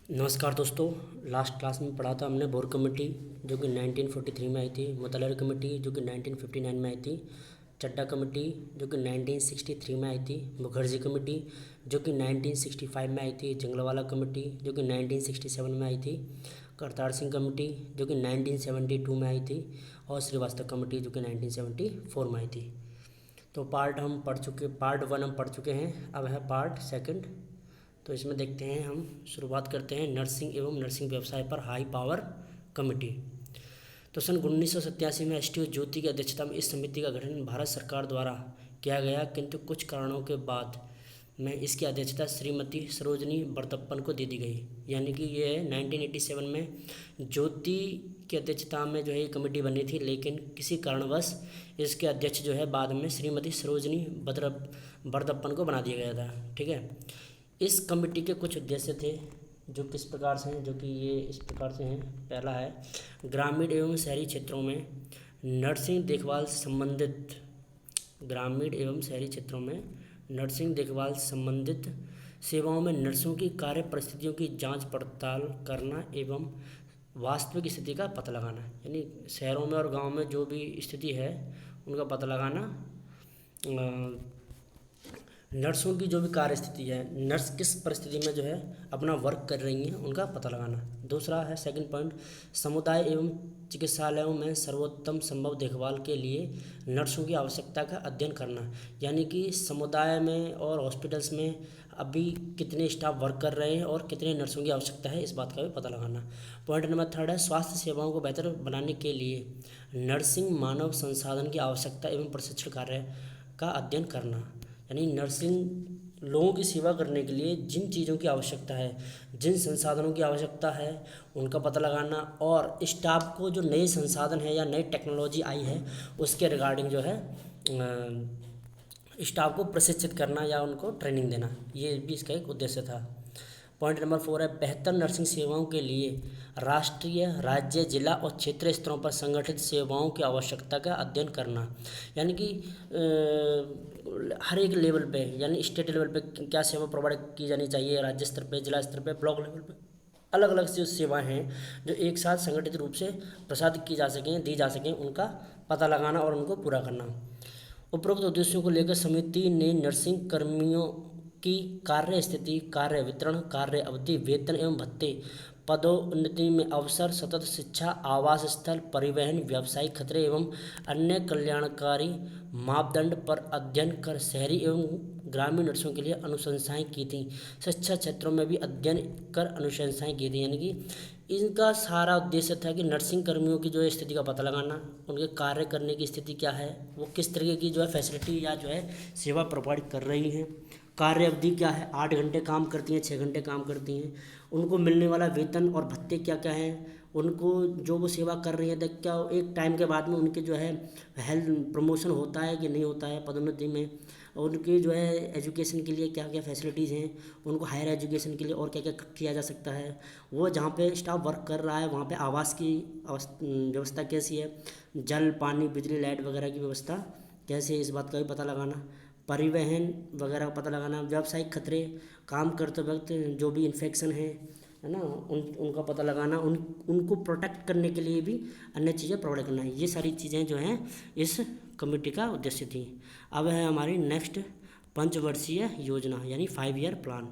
नमस्कार दोस्तों। Last class में पढ़ा था हमने बोर कमेटी जो कि 1943 में आई थी, मुतलर कमेटी जो कि 1959 में आई थी, चड्डा कमेटी जो कि 1963 में आई थी, मुखर्जी कमेटी जो कि 1965 में आई थी, जंगलवाला कमेटी जो कि 1967 में आई थी, करतार सिंह कमेटी जो कि 1972 में आई थी और श्रीवास्तव कमेटी जो कि 1974 में आई थी। तो पार्ट वन हम पढ़ चुके हैं। अब है पार्ट सेकंड। तो इसमें देखते हैं, हम शुरुआत करते हैं नर्सिंग एवं नर्सिंग व्यवसाय पर हाई पावर कमेटी। तो सन 1987 में एस टी ओ ज्योति की अध्यक्षता में इस समिति का गठन भारत सरकार द्वारा किया गया, किंतु कुछ कारणों के बाद में इसकी अध्यक्षता श्रीमती सरोजनी बरदप्पन को दे दी गई। यानी कि ये 1987 में ज्योति की अध्यक्षता में जो है ये कमेटी बनी थी, लेकिन किसी कारणवश इसके अध्यक्ष जो है बाद में श्रीमती सरोजनी बरदप्पन को बना दिया गया था। ठीक है। इस कमेटी के कुछ उद्देश्य थे जो किस प्रकार से हैं, जो कि ये इस प्रकार से हैं। पहला है ग्रामीण एवं शहरी क्षेत्रों में नर्सिंग देखभाल से संबंधित सेवाओं में नर्सों की कार्य परिस्थितियों की जांच पड़ताल करना एवं वास्तविक स्थिति का पता लगाना। यानी शहरों में और गांव में जो भी स्थिति है उनका पता लगाना, नर्सों की जो भी कार्य स्थिति है, नर्स किस परिस्थिति में जो है अपना वर्क कर रही हैं, उनका पता लगाना। दूसरा है सेकंड पॉइंट, समुदाय एवं चिकित्सालयों में सर्वोत्तम संभव देखभाल के लिए नर्सों की आवश्यकता का अध्ययन करना। यानी कि समुदाय में और हॉस्पिटल्स में अभी कितने स्टाफ वर्क कर रहे हैं और कितने नर्सों की आवश्यकता है, इस बात का भी पता लगाना। पॉइंट नंबर थर्ड है स्वास्थ्य सेवाओं को बेहतर बनाने के लिए नर्सिंग मानव संसाधन की आवश्यकता एवं प्रशिक्षण कार्य का अध्ययन करना। यानी नर्सिंग लोगों की सेवा करने के लिए जिन चीज़ों की आवश्यकता है, जिन संसाधनों की आवश्यकता है, उनका पता लगाना, और स्टाफ को जो नए संसाधन है या नई टेक्नोलॉजी आई है उसके रिगार्डिंग जो है स्टाफ को प्रशिक्षित करना या उनको ट्रेनिंग देना। ये भी इसका एक उद्देश्य था। पॉइंट नंबर 4 है बेहतर नर्सिंग सेवाओं के लिए राष्ट्रीय, राज्य, जिला और क्षेत्रीय स्तरों पर संगठित सेवाओं की आवश्यकता का अध्ययन करना। यानी कि हर एक लेवल पे, यानी स्टेट लेवल पे क्या सेवा प्रोवाइड की जानी चाहिए, राज्य स्तर पे, जिला स्तर पे, ब्लॉक लेवल पे, अलग अलग जो सेवाएं हैं जो एक साथ संगठित रूप से प्रसारित की जा सकें, दी जा सकें, उनका पता लगाना और उनको पूरा करना। उपरोक्त उद्देश्यों को लेकर समिति ने नर्सिंग कर्मियों की कार्य स्थिति, कार्य वितरण, कार्य अवधि, वेतन एवं भत्ते, पदोन्नति में अवसर, सतत शिक्षा, आवास स्थल, परिवहन, व्यावसायिक खतरे एवं अन्य कल्याणकारी मापदंड पर अध्ययन कर शहरी एवं ग्रामीण नर्सों के लिए अनुशंसाएं की थी। शिक्षा क्षेत्रों में भी अध्ययन कर अनुशंसाएं की थी। यानी कि इनका सारा उद्देश्य था कि नर्सिंग कर्मियों की जो है स्थिति का पता लगाना, उनके कार्य करने की स्थिति क्या है, वो किस तरीके की जो है फैसिलिटी या जो है सेवा प्रोवाइड कर रही हैं, कार्य अवधि क्या है, 8 घंटे काम करती हैं, 6 घंटे काम करती हैं, उनको मिलने वाला वेतन और भत्ते क्या क्या हैं, उनको जो वो सेवा कर रही है क्या एक टाइम के बाद में उनके जो है हेल्थ प्रमोशन होता है कि नहीं होता है पदोन्नति में, और उनकी जो है एजुकेशन के लिए क्या क्या फैसिलिटीज़ हैं, उनको हायर एजुकेशन के लिए और क्या क्या किया जा सकता है, वो जहाँ पे स्टाफ वर्क कर रहा है वहाँ पे आवास की व्यवस्था कैसी है, जल, पानी, बिजली, लाइट वगैरह की व्यवस्था कैसे है, इस बात का भी पता लगाना। परिवहन वगैरह का पता लगाना, व्यावसायिक खतरे, काम करते वक्त जो भी इन्फेक्शन है ना, उनका पता लगाना, उनको प्रोटेक्ट करने के लिए भी अन्य चीज़ें प्रोवाइड करना है। ये सारी चीज़ें जो हैं इस कमेटी का उद्देश्य थी। अब है हमारी नेक्स्ट पंचवर्षीय योजना, यानी 5 ईयर प्लान।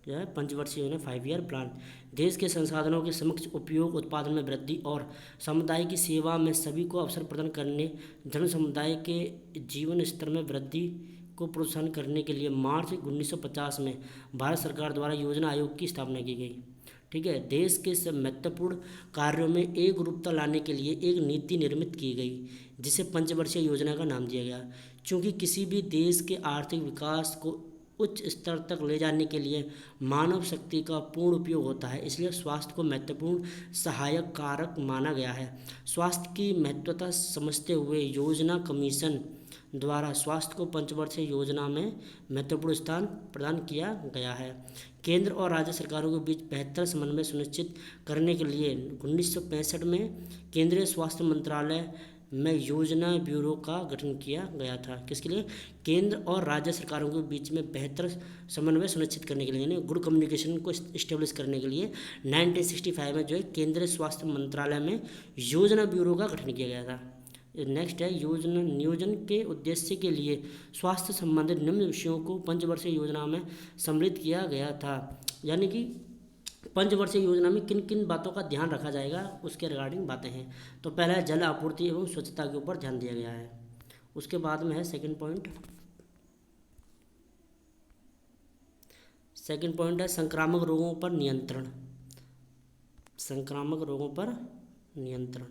जो है पंचवर्षीय योजना, 5 ईयर प्लान, देश के संसाधनों के समक्ष उपयोग, उत्पादन में वृद्धि और समुदाय की सेवा में सभी को अवसर प्रदान करने, जन समुदाय के जीवन स्तर में वृद्धि को प्रोत्साहन करने के लिए मार्च 1950 में भारत सरकार द्वारा योजना आयोग की स्थापना की गई। ठीक है। देश के सब महत्वपूर्ण कार्यों में एक रूपता लाने के लिए एक नीति निर्मित की गई जिसे पंचवर्षीय योजना का नाम दिया गया। चूँकि किसी भी देश के आर्थिक विकास को उच्च स्तर तक ले जाने के लिए मानव शक्ति का पूर्ण उपयोग होता है, इसलिए स्वास्थ्य को महत्वपूर्ण सहायक कारक माना गया है। स्वास्थ्य की महत्वता समझते हुए योजना कमीशन द्वारा स्वास्थ्य को पंचवर्षीय योजना में महत्वपूर्ण स्थान प्रदान किया गया है। केंद्र और राज्य सरकारों के बीच बेहतर समन्वय सुनिश्चित करने के लिए 1965 में केंद्रीय स्वास्थ्य मंत्रालय में योजना ब्यूरो का गठन किया गया था। किसके लिए? केंद्र और राज्य सरकारों के बीच में बेहतर समन्वय सुनिश्चित करने के लिए, यानी गुड कम्युनिकेशन को इस्टेब्लिश करने के लिए 1965 में जो है केंद्रीय स्वास्थ्य मंत्रालय में योजना ब्यूरो का गठन किया गया था। नेक्स्ट है योजना नियोजन के उद्देश्य के लिए स्वास्थ्य संबंधित निम्न विषयों को पंचवर्षीय योजना में सम्मिलित किया गया था। यानी कि पंचवर्षीय योजना में किन किन बातों का ध्यान रखा जाएगा उसके रिगार्डिंग बातें हैं। तो पहला है जल आपूर्ति एवं स्वच्छता के ऊपर ध्यान दिया गया है। उसके बाद में है सेकंड पॉइंट है संक्रामक रोगों पर नियंत्रण। संक्रामक रोगों पर नियंत्रण।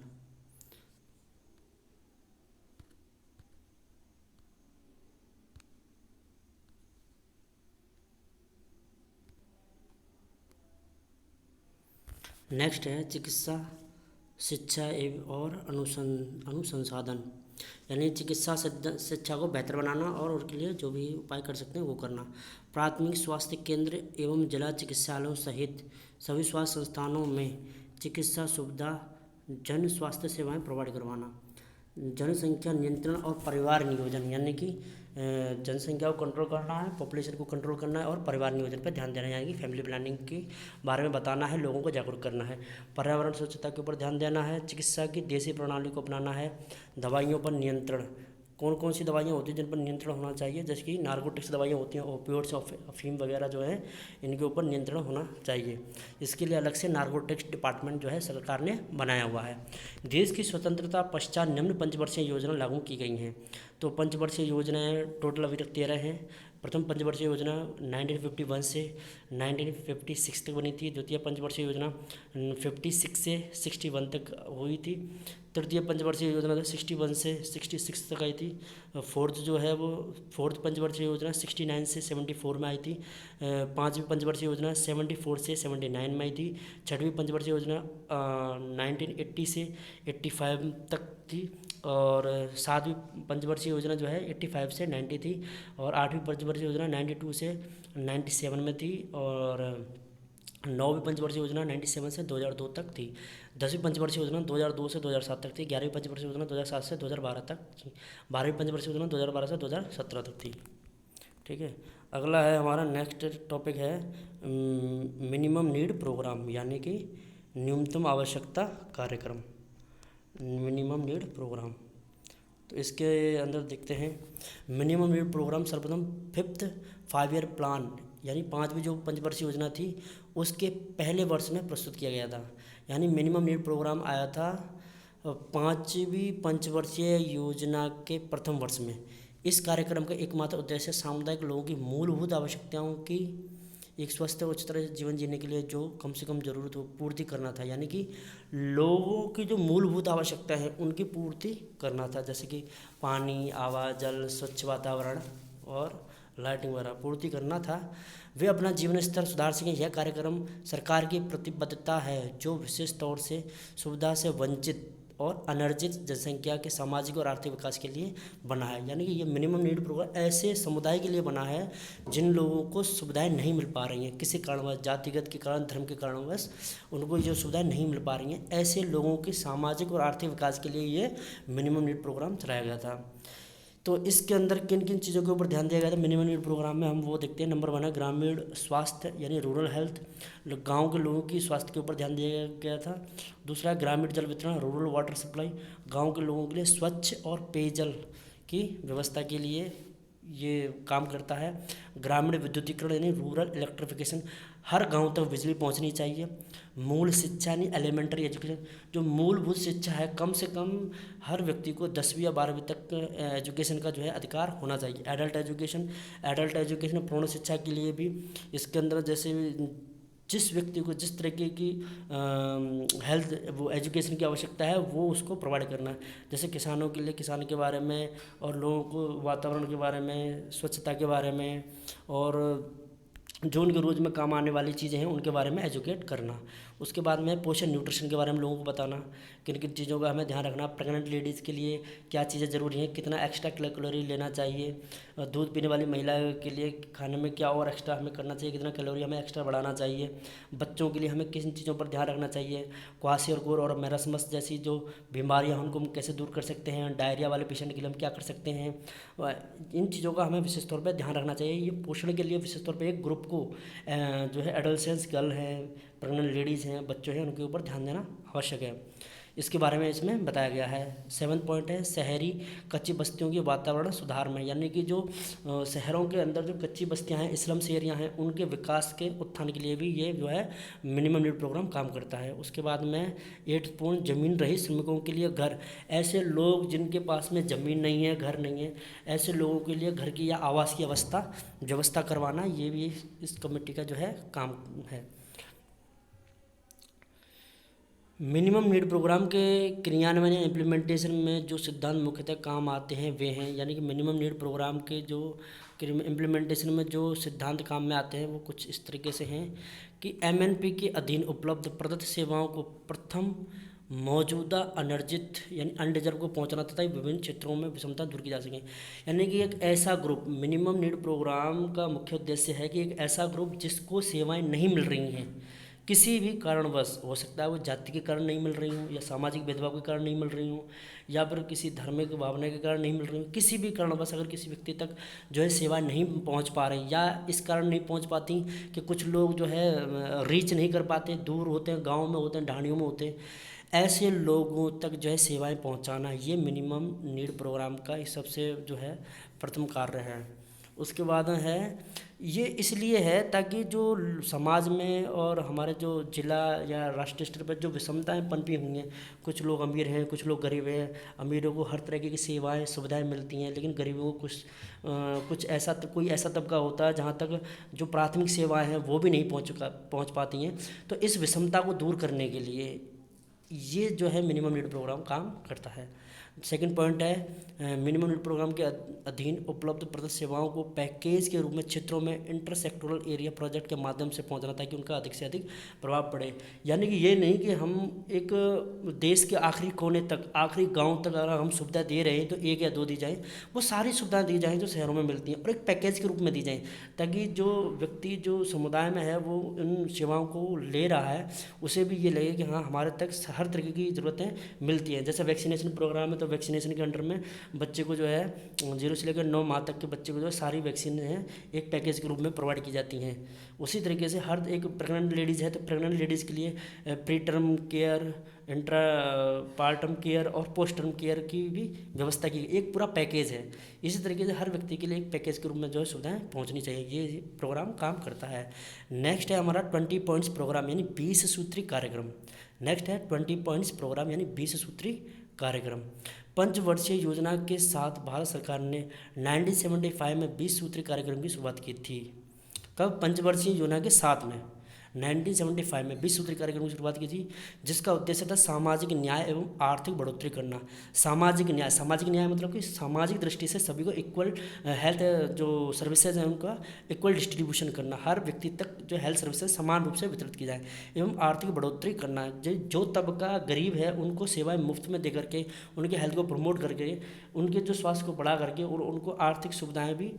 नेक्स्ट है चिकित्सा शिक्षा एवं और अनुसंधान, यानी चिकित्सा शिक्षा को बेहतर बनाना और उनके लिए जो भी उपाय कर सकते हैं वो करना। प्राथमिक स्वास्थ्य केंद्र एवं जिला चिकित्सालयों सहित सभी स्वास्थ्य संस्थानों में चिकित्सा सुविधा जन स्वास्थ्य सेवाएं प्रोवाइड करवाना। जनसंख्या नियंत्रण और परिवार नियोजन, यानी कि जनसंख्या को कंट्रोल करना है, पॉपुलेशन को कंट्रोल करना है और परिवार नियोजन पर ध्यान देना है, यानी कि फैमिली प्लानिंग के बारे में बताना है, लोगों को जागरूक करना है। पर्यावरण स्वच्छता के ऊपर ध्यान देना है। चिकित्सा की देसी प्रणाली को अपनाना है। दवाइयों पर नियंत्रण, कौन कौन सी दवाइयाँ होती हैं जिन पर नियंत्रण होना चाहिए, जैसे कि नार्कोटिक्स दवाइयाँ होती हैं, ओपियोइड्स अफीम वगैरह जो है इनके ऊपर नियंत्रण होना चाहिए। इसके लिए अलग से नार्कोटिक्स डिपार्टमेंट जो है सरकार ने बनाया हुआ है। देश की स्वतंत्रता पश्चात निम्न पंचवर्षीय योजना लागू की गई हैं। तो पंचवर्षीय योजनाएँ टोटल अभी तक 13 हैं। प्रथम पंचवर्षीय योजना 1951 से 1956 तक बनी थी। द्वितीय पंचवर्षीय योजना 56 से 61 तक हुई थी। तृतीय पंचवर्षीय योजना 61 से 66 तक आई थी। फोर्थ जो है वो फोर्थ पंचवर्षीय योजना 69 से 74 में आई थी। पांचवी पंचवर्षीय योजना 74 से 79 में आई थी। छठवीं पंचवर्षीय योजना 1980 से 85 तक थी। और सातवीं पंचवर्षीय योजना जो है 85 से 90 थी। और आठवीं पंचवर्षीय योजना 92 से 97 में थी। और नौवीं पंचवर्षीय योजना 97 से 2002 तक थी। 10वीं पंचवर्षीय योजना 2002 से 2007 तक थी। 11वीं पंचवर्षीय योजना 2007 से 2012 तक थी। 12वीं पंचवर्षीय योजना 2012 से 2017 तक थी। ठीक है, अगला है हमारा नेक्स्ट टॉपिक है मिनिमम नीड प्रोग्राम, यानी कि न्यूनतम आवश्यकता कार्यक्रम, मिनिमम नीड प्रोग्राम। तो इसके अंदर देखते हैं मिनिमम नीड प्रोग्राम सर्वप्रथम 5th 5 ईयर प्लान, यानी 5वीं जो पंचवर्षीय योजना थी उसके पहले वर्ष में प्रस्तुत किया गया था। यानी मिनिमम नीड प्रोग्राम आया था 5वीं पंचवर्षीय योजना के प्रथम वर्ष में। इस कार्यक्रम का एकमात्र उद्देश्य सामुदायिक लोगों की मूलभूत आवश्यकताओं की एक स्वस्थ और उच्चतर जीवन जीने के लिए जो कम से कम ज़रूरत हो पूर्ति करना था। यानी कि लोगों की जो मूलभूत आवश्यकता है उनकी पूर्ति करना था, जैसे कि पानी, आवास, जल, स्वच्छ वातावरण और लाइटिंग वगैरह पूर्ति करना था। वे अपना जीवन स्तर सुधार सकें। यह कार्यक्रम सरकार की प्रतिबद्धता है जो विशेष तौर से सुविधा से वंचित और अनर्जित जनसंख्या के सामाजिक और आर्थिक विकास के लिए बना है। यानी कि ये मिनिमम नीड प्रोग्राम ऐसे समुदाय के लिए बना है जिन लोगों को सुविधाएं नहीं मिल पा रही हैं, किसी कारणवश, जातिगत के कारण, धर्म के कारणवश उनको जो सुविधाएं नहीं मिल पा रही हैं, ऐसे लोगों के सामाजिक और आर्थिक विकास के लिए ये मिनिमम नीड प्रोग्राम चलाया गया था। तो इसके अंदर किन किन चीज़ों के ऊपर ध्यान दिया गया था मिनिमम नीड प्रोग्राम में, हम वो देखते हैं। नंबर 1 है ग्रामीण स्वास्थ्य, यानी रूरल हेल्थ, गांव के लोगों की स्वास्थ्य के ऊपर ध्यान दिया गया था। दूसरा है ग्रामीण जल वितरण, रूरल वाटर सप्लाई, गांव के लोगों के लिए स्वच्छ और पेयजल की व्यवस्था के लिए ये काम करता है। ग्रामीण विद्युतीकरण, यानी रूरल इलेक्ट्रिफिकेशन, हर गांव तक बिजली पहुंचनी चाहिए। मूल शिक्षा, यानी एलिमेंट्री एजुकेशन, जो मूलभूत शिक्षा है, कम से कम हर व्यक्ति को 10वीं या 12वीं तक एजुकेशन का जो है अधिकार होना चाहिए। एडल्ट एजुकेशन पूर्ण शिक्षा के लिए भी इसके अंदर जैसे जिस व्यक्ति को जिस तरीके की हेल्थ वो एजुकेशन की आवश्यकता है वो उसको प्रोवाइड करना है। जैसे किसानों के लिए किसान के बारे में, और लोगों को वातावरण के बारे में, स्वच्छता के बारे में, और जो उनके रोज़ में काम आने वाली चीज़ें हैं उनके बारे में एजुकेट करना। उसके बाद में पोषण न्यूट्रिशन के बारे में लोगों को बताना, किन किन चीज़ों का हमें ध्यान रखना, प्रेग्नेंट लेडीज़ के लिए क्या चीज़ें ज़रूरी हैं, कितना एक्स्ट्रा कैलोरी लेना चाहिए, दूध पीने वाली महिला के लिए खाने में क्या और एक्स्ट्रा हमें करना चाहिए, कितना कैलोरी हमें एक्स्ट्रा बढ़ाना चाहिए, बच्चों के लिए हमें किन चीज़ों पर ध्यान रखना चाहिए, क्वाशियोर और मैरास्मस जैसी जो बीमारियाँ हैं उनको हम कैसे दूर कर सकते हैं, डायरिया वाले पेशेंट के लिए हम क्या कर सकते हैं, इन चीज़ों का हमें विशेष तौर पर ध्यान रखना चाहिए। ये पोषण के लिए विशेष तौर पर एक ग्रुप को जो है एडोलसेंस गर्ल हैं, प्रेग्नेंट लेडीज़ हैं, बच्चों हैं, उनके ऊपर ध्यान देना आवश्यक है। इसके बारे में इसमें बताया गया है। 7 पॉइंट है शहरी कच्ची बस्तियों की वातावरण सुधार में, यानी कि जो शहरों के अंदर जो कच्ची बस्तियां हैं, स्लम्स एरिया हैं, उनके विकास के उत्थान के लिए भी ये जो है मिनिमम नीड प्रोग्राम काम करता है। उसके बाद में 8 पॉइंट जमीन रहित श्रमिकों के लिए घर, ऐसे लोग जिनके पास में ज़मीन नहीं है, घर नहीं है, ऐसे लोगों के लिए घर की या आवास की व्यवस्था करवाना, ये भी इस कमेटी का जो है काम है। मिनिमम नीड प्रोग्राम के क्रियान्वयन या इम्प्लीमेंटेशन में जो सिद्धांत मुख्यतः काम आते हैं वे हैं, यानी कि मिनिमम नीड प्रोग्राम के जो इम्प्लीमेंटेशन में जो सिद्धांत काम में आते हैं वो कुछ इस तरीके से हैं कि MNP के अधीन उपलब्ध प्रदत्त सेवाओं को प्रथम मौजूदा अनर्जित यानी अनडिजर्व को पहुंचाना तथा विभिन्न क्षेत्रों में विषमता दूर की जा सके। यानी कि एक ऐसा ग्रुप, मिनिमम नीड प्रोग्राम का मुख्य उद्देश्य है कि एक ऐसा ग्रुप जिसको सेवाएं नहीं मिल रही हैं, किसी भी कारणवश, हो सकता है वो जाति के कारण नहीं मिल रही हूँ, या सामाजिक भेदभाव के कारण नहीं मिल रही हूँ, या फिर किसी धार्मिक भावना के कारण नहीं मिल रही हूँ, किसी भी कारणवश अगर किसी व्यक्ति तक जो है सेवा नहीं पहुँच पा रही, या इस कारण नहीं पहुँच पाती कि कुछ लोग जो है रीच नहीं कर पाते, दूर होते हैं, गाँव में होते हैं, ढाणियों में होते हैं, ऐसे लोगों तक जो है सेवाएं पहुंचाना, ये मिनिमम नीड प्रोग्राम का इस सबसे जो है प्रथम कार्य है। उसके बाद है ये इसलिए है ताकि जो समाज में और हमारे जो जिला या राष्ट्रीय स्तर पर जो विषमताएं पनपी हुई हैं, कुछ लोग अमीर हैं, कुछ लोग गरीब हैं, अमीरों को हर तरह की सेवाएं सुविधाएं मिलती हैं, लेकिन गरीबों को कोई ऐसा तबका होता है जहां तक जो प्राथमिक सेवाएं हैं वो भी नहीं पहुंच पाती हैं। तो इस विषमता को दूर करने के लिए ये जो है मिनिमम नीड प्रोग्राम काम करता है। सेकंड पॉइंट है मिनिमम नीड प्रोग्राम के अधीन उपलब्ध प्रदत्त सेवाओं को पैकेज के रूप में क्षेत्रों में इंटरसेक्टोरल एरिया प्रोजेक्ट के माध्यम से पहुंचाना ताकि उनका अधिक से अधिक प्रभाव पड़े। यानी कि ये नहीं कि हम एक देश के आखिरी कोने तक, आखिरी गांव तक अगर हम सुविधा दे रहे हैं तो 1 या 2 दी जाए, वो सारी सुविधाएं दी जाएँ जो शहरों में मिलती हैं और एक पैकेज के रूप में दी जाएँ, ताकि जो व्यक्ति जो समुदाय में है वो इन सेवाओं को ले रहा है उसे भी ये लगे कि हाँ हमारे तक हर तरीके की ज़रूरतें मिलती हैं। जैसे वैक्सीनेशन प्रोग्राम है तो वैक्सीनेशन के अंडर में बच्चे को जो है 0 से लेकर 9 माह तक के बच्चे को जो है सारी वैक्सीन हैं एक पैकेज के रूप में प्रोवाइड की जाती हैं। उसी तरीके से हर एक प्रेग्नेंट लेडीज़ है तो प्रेग्नेंट लेडीज़ के लिए pre term care, intra partum care और पोस्ट टर्म केयर की भी व्यवस्था की, एक पूरा पैकेज है। इसी तरीके से हर व्यक्ति के लिए एक पैकेज के रूप में जो है सुविधाएं पहुंचनी चाहिए, ये प्रोग्राम काम करता है। नेक्स्ट है हमारा 20 पॉइंट्स प्रोग्राम यानी 20 सूत्री कार्यक्रम। नेक्स्ट है 20 पॉइंट्स प्रोग्राम यानी 20 सूत्री कार्यक्रम। पंचवर्षीय योजना के साथ भारत सरकार ने 1975 में 20 सूत्री कार्यक्रम की शुरुआत की थी। कब? पंचवर्षीय योजना के साथ में 1975 में 20 सूत्री कार्यक्रम की शुरुआत की थी, जिसका उद्देश्य था सामाजिक न्याय एवं आर्थिक बढ़ोतरी करना। सामाजिक न्याय मतलब कि सामाजिक दृष्टि से सभी को इक्वल हेल्थ जो सर्विसेज हैं उनका इक्वल डिस्ट्रीब्यूशन करना, हर व्यक्ति तक जो हेल्थ सर्विसेज समान रूप से वितरित की जाए, एवं आर्थिक बढ़ोतरी करना। जो तबका गरीब है उनको सेवाएं मुफ्त में दे करके, उनके हेल्थ को प्रमोट करके, उनके जो स्वास्थ्य को बढ़ा करके और उनको आर्थिक सुविधाएँ भी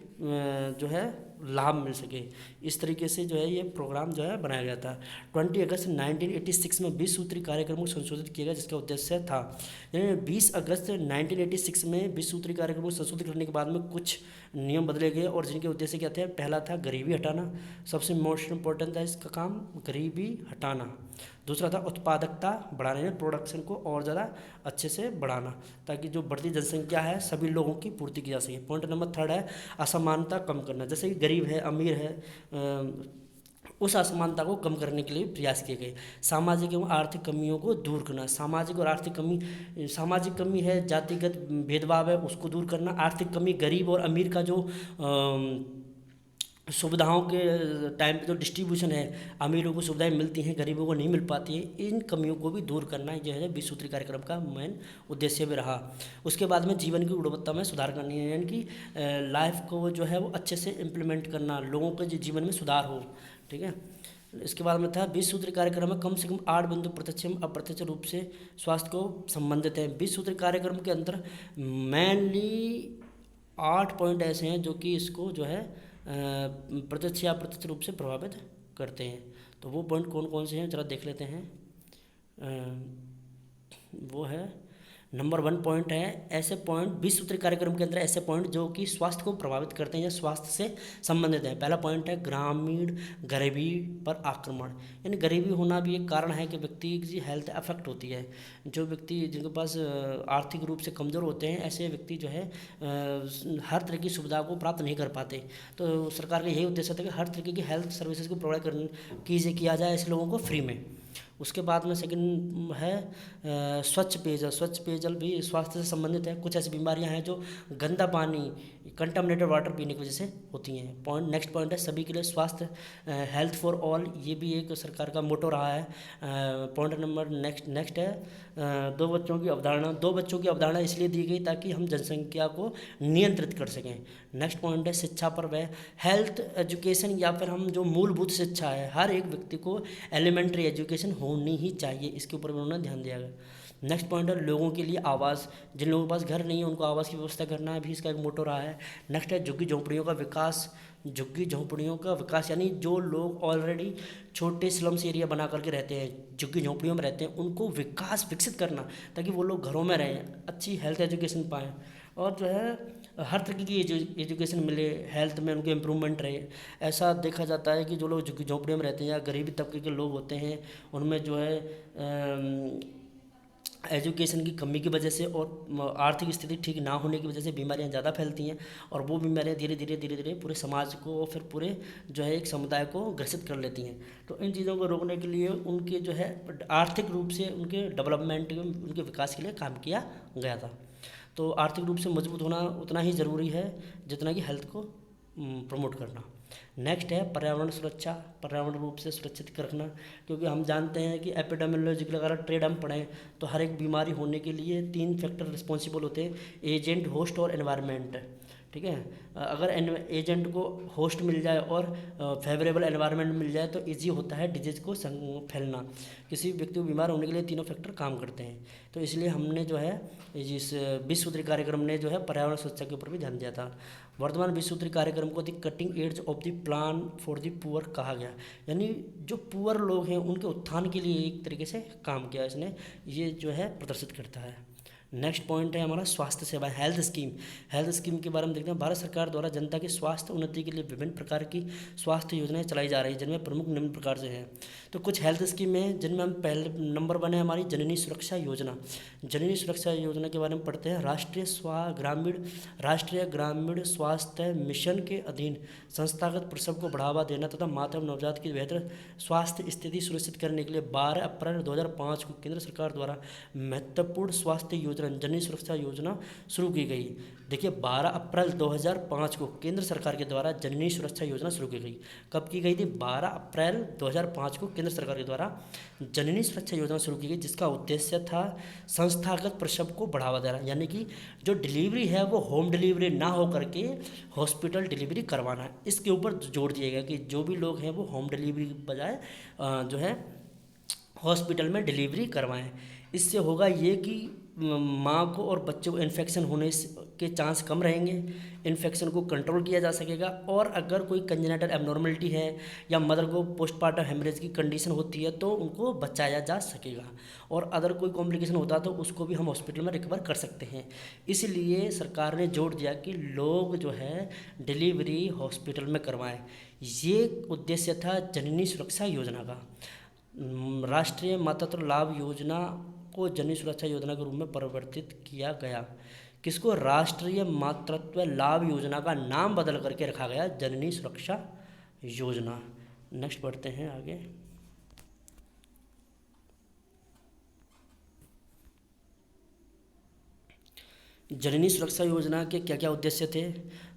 जो है लाभ मिल सके। इस तरीके से जो है ये प्रोग्राम जो है बनाया गया था। 20 अगस्त 1986 में 20 सूत्री कार्यक्रम को संशोधित किया गया, जिसका उद्देश्य था, यानी 20 अगस्त 1986 में 20 सूत्री कार्यक्रम को संशोधित करने के बाद में कुछ नियम बदले गए और जिनके उद्देश्य क्या थे? पहला था गरीबी हटाना, सबसे मोस्ट इम्पोर्टेंट था इसका काम गरीबी हटाना। दूसरा था उत्पादकता बढ़ाने में, प्रोडक्शन को और ज़्यादा अच्छे से बढ़ाना ताकि जो बढ़ती जनसंख्या है सभी लोगों की पूर्ति की जा सके। पॉइंट नंबर 3 है असमानता कम करना। जैसे कि गरीब है, अमीर है, उस असमानता को कम करने के लिए प्रयास किए गए। सामाजिक एवं आर्थिक कमियों को दूर करना। सामाजिक और आर्थिक कमी है, जातिगत भेदभाव है, उसको दूर करना। आर्थिक कमी, गरीब और अमीर का जो सुविधाओं के टाइम पे जो डिस्ट्रीब्यूशन है, अमीरों को सुविधाएं मिलती हैं, गरीबों को नहीं मिल पाती है, इन कमियों को भी दूर करना जो है 20 सूत्री कार्यक्रम का मेन उद्देश्य भी रहा। उसके बाद में जीवन की गुणवत्ता में सुधार करनी है, यानी कि लाइफ को जो है वो अच्छे से इम्प्लीमेंट करना, लोगों के जीवन में सुधार हो। ठीक है। इसके बाद में था 20 सूत्री कार्यक्रम में कम से कम 8 बिंदु प्रत्यक्ष एवं अप्रत्यक्ष रूप से स्वास्थ्य को संबंधित हैं। 20 सूत्री कार्यक्रम के अंदर मेनली 8 पॉइंट ऐसे हैं जो कि इसको जो है प्रत्यक्ष या अप्रत्यक्ष रूप से प्रभावित करते हैं। तो वो पॉइंट कौन कौन से हैं जरा देख लेते हैं। वो है नंबर 1 पॉइंट है, ऐसे पॉइंट 20 सूत्री कार्यक्रम के अंदर ऐसे पॉइंट जो कि स्वास्थ्य को प्रभावित करते हैं या स्वास्थ्य से संबंधित है। पहला पॉइंट है ग्रामीण गरीबी पर आक्रमण, यानी गरीबी होना भी एक कारण है कि व्यक्ति की हेल्थ अफेक्ट होती है। जो व्यक्ति जिनके पास आर्थिक रूप से कमज़ोर होते हैं, ऐसे व्यक्ति जो है हर तरह की सुविधा को प्राप्त नहीं कर पाते। तो सरकार का यही उद्देश्य था कि हर तरीके की हेल्थ सर्विसेज को प्रोवाइड किया जाए ऐसे लोगों को फ्री में। उसके बाद में सेकंड है स्वच्छ पेयजल। स्वच्छ पेयजल भी स्वास्थ्य से संबंधित है। कुछ ऐसी बीमारियां हैं जो गंदा पानी, कंटामिनेटेड वाटर पीने की वजह से होती हैं। नेक्स्ट पॉइंट है सभी के लिए स्वास्थ्य, हेल्थ फॉर ऑल, ये भी एक सरकार का मोटो रहा है। पॉइंट नंबर नेक्स्ट है दो बच्चों की अवधारणा। 2 बच्चों की अवधारणा इसलिए दी गई ताकि हम जनसंख्या को नियंत्रित कर सकें। नेक्स्ट पॉइंट है शिक्षा पर वह हेल्थ एजुकेशन, या फिर हम जो मूलभूत शिक्षा है, हर एक व्यक्ति को एलिमेंट्री एजुकेशन होनी ही चाहिए, इसके ऊपर भी उन्होंने ध्यान दिया गया। नेक्स्ट पॉइंट है लोगों के लिए आवास। जिन लोगों के पास घर नहीं है उनको आवास की व्यवस्था करना भी इसका एक मोटो रहा है। नेक्स्ट है झुग्गी झोंपड़ियों का विकास। झुग्गी झोंपड़ियों का विकास यानी जो लोग ऑलरेडी छोटे स्लम्स एरिया बना करके रहते हैं, झुग्गी झोंपड़ियों में रहते हैं, उनको विकसित करना ताकि वो लोग घरों में रहें, अच्छी हेल्थ एजुकेशन पाएँ और जो है हर तरह की एजुकेशन मिले, हेल्थ में उनके इम्प्रूवमेंट रहे। ऐसा देखा जाता है कि जो लोग झुग्गी झोंपड़ियों में रहते हैं या गरीबी तबके के लोग होते हैं, उनमें जो है एजुकेशन की कमी की वजह से और आर्थिक स्थिति ठीक ना होने की वजह से बीमारियां ज़्यादा फैलती हैं और वो बीमारियां धीरे धीरे पूरे समाज को और फिर पूरे जो है एक समुदाय को ग्रसित कर लेती हैं। तो इन चीज़ों को रोकने के लिए उनके जो है आर्थिक रूप से उनके डेवलपमेंट, उनके विकास के लिए काम किया गया था। तो आर्थिक रूप से मजबूत होना उतना ही ज़रूरी है जितना कि हेल्थ को प्रमोट करना। नेक्स्ट है पर्यावरण सुरक्षा। पर्यावरण रूप से सुरक्षित रखना, क्योंकि हम जानते हैं कि एपिडेमियोलॉजी अगर ट्रेड हम पढ़ें तो हर एक बीमारी होने के लिए 3 फैक्टर रिस्पॉन्सिबल होते हैं, एजेंट, होस्ट और एनवायरनमेंट। ठीक है। अगर एजेंट को होस्ट मिल जाए और फेवरेबल एनवायरनमेंट मिल जाए तो इजी होता है डिजीज़ को फैलना। किसी व्यक्ति को बीमार होने के लिए तीनों फैक्टर काम करते हैं। तो इसलिए हमने जो है इस 20 सूत्री कार्यक्रम ने जो है पर्यावरण सुरक्षा के ऊपर भी ध्यान दिया था। वर्तमान 20 सूत्री कार्यक्रम को the cutting edge of the plan for the poor कहा गया, यानी जो पुअर लोग हैं उनके उत्थान के लिए एक तरीके से काम किया इसने, ये जो है प्रदर्शित करता है। नेक्स्ट पॉइंट है हमारा स्वास्थ्य सेवा, हेल्थ स्कीम। हेल्थ स्कीम के बारे में देखते हैं। भारत सरकार द्वारा जनता की स्वास्थ्य उन्नति के लिए विभिन्न प्रकार की स्वास्थ्य योजनाएं चलाई जा रही हैं, जिनमें प्रमुख निम्न प्रकार से हैं। तो कुछ हेल्थ स्कीम हैं जिनमें हम पहले नंबर 1 है हमारी जननी सुरक्षा योजना। जननी सुरक्षा योजना के बारे में पढ़ते हैं। राष्ट्रीय ग्रामीण स्वास्थ्य मिशन के अधीन संस्थागत प्रसव को बढ़ावा देना तथा माता एवं नवजात की बेहतर स्वास्थ्य स्थिति सुनिश्चित करने के लिए 12 अप्रैल 2005 को केंद्र सरकार द्वारा महत्वपूर्ण स्वास्थ्य योजना जननी सुरक्षा योजना शुरू की गई। देखिए 12 अप्रैल 2005 को केंद्र सरकार के द्वारा जननी सुरक्षा योजना शुरू की गई। कब की गई थी? 12 अप्रैल 2005 को केंद्र सरकार के द्वारा जननी सुरक्षा योजना शुरू की गई, जिसका उद्देश्य था संस्थागत प्रसव को बढ़ावा देना, यानी कि जो डिलीवरी है वो होम डिलीवरी ना हो करके हॉस्पिटल डिलीवरी करवाना। इसके ऊपर जोर दिया गया कि जो भी लोग हैं वो होम डिलीवरी की बजाय जो है हॉस्पिटल में डिलीवरी करवाएं। इससे होगा ये कि माँ को और बच्चे को इन्फेक्शन होने के चांस कम रहेंगे, इन्फेक्शन को कंट्रोल किया जा सकेगा, और अगर कोई कंजेनिटल एबनॉर्मलिटी है या मदर को पोस्टपार्टम हेमरेज की कंडीशन होती है तो उनको बचाया जा सकेगा, और अदर कोई कॉम्प्लिकेशन होता तो उसको भी हम हॉस्पिटल में रिकवर कर सकते हैं। इसलिए सरकार ने जोर दिया कि लोग जो है डिलीवरी हॉस्पिटल में करवाएं। ये उद्देश्य था जननी सुरक्षा योजना का। राष्ट्रीय मातृत्व लाभ योजना को जननी सुरक्षा योजना के रूप में परिवर्तित किया गया। किसको? राष्ट्रीय मातृत्व लाभ योजना का नाम बदल करके रखा गया जननी सुरक्षा योजना। नेक्स्ट पढ़ते हैं आगे। जननी सुरक्षा योजना के क्या क्या उद्देश्य थे?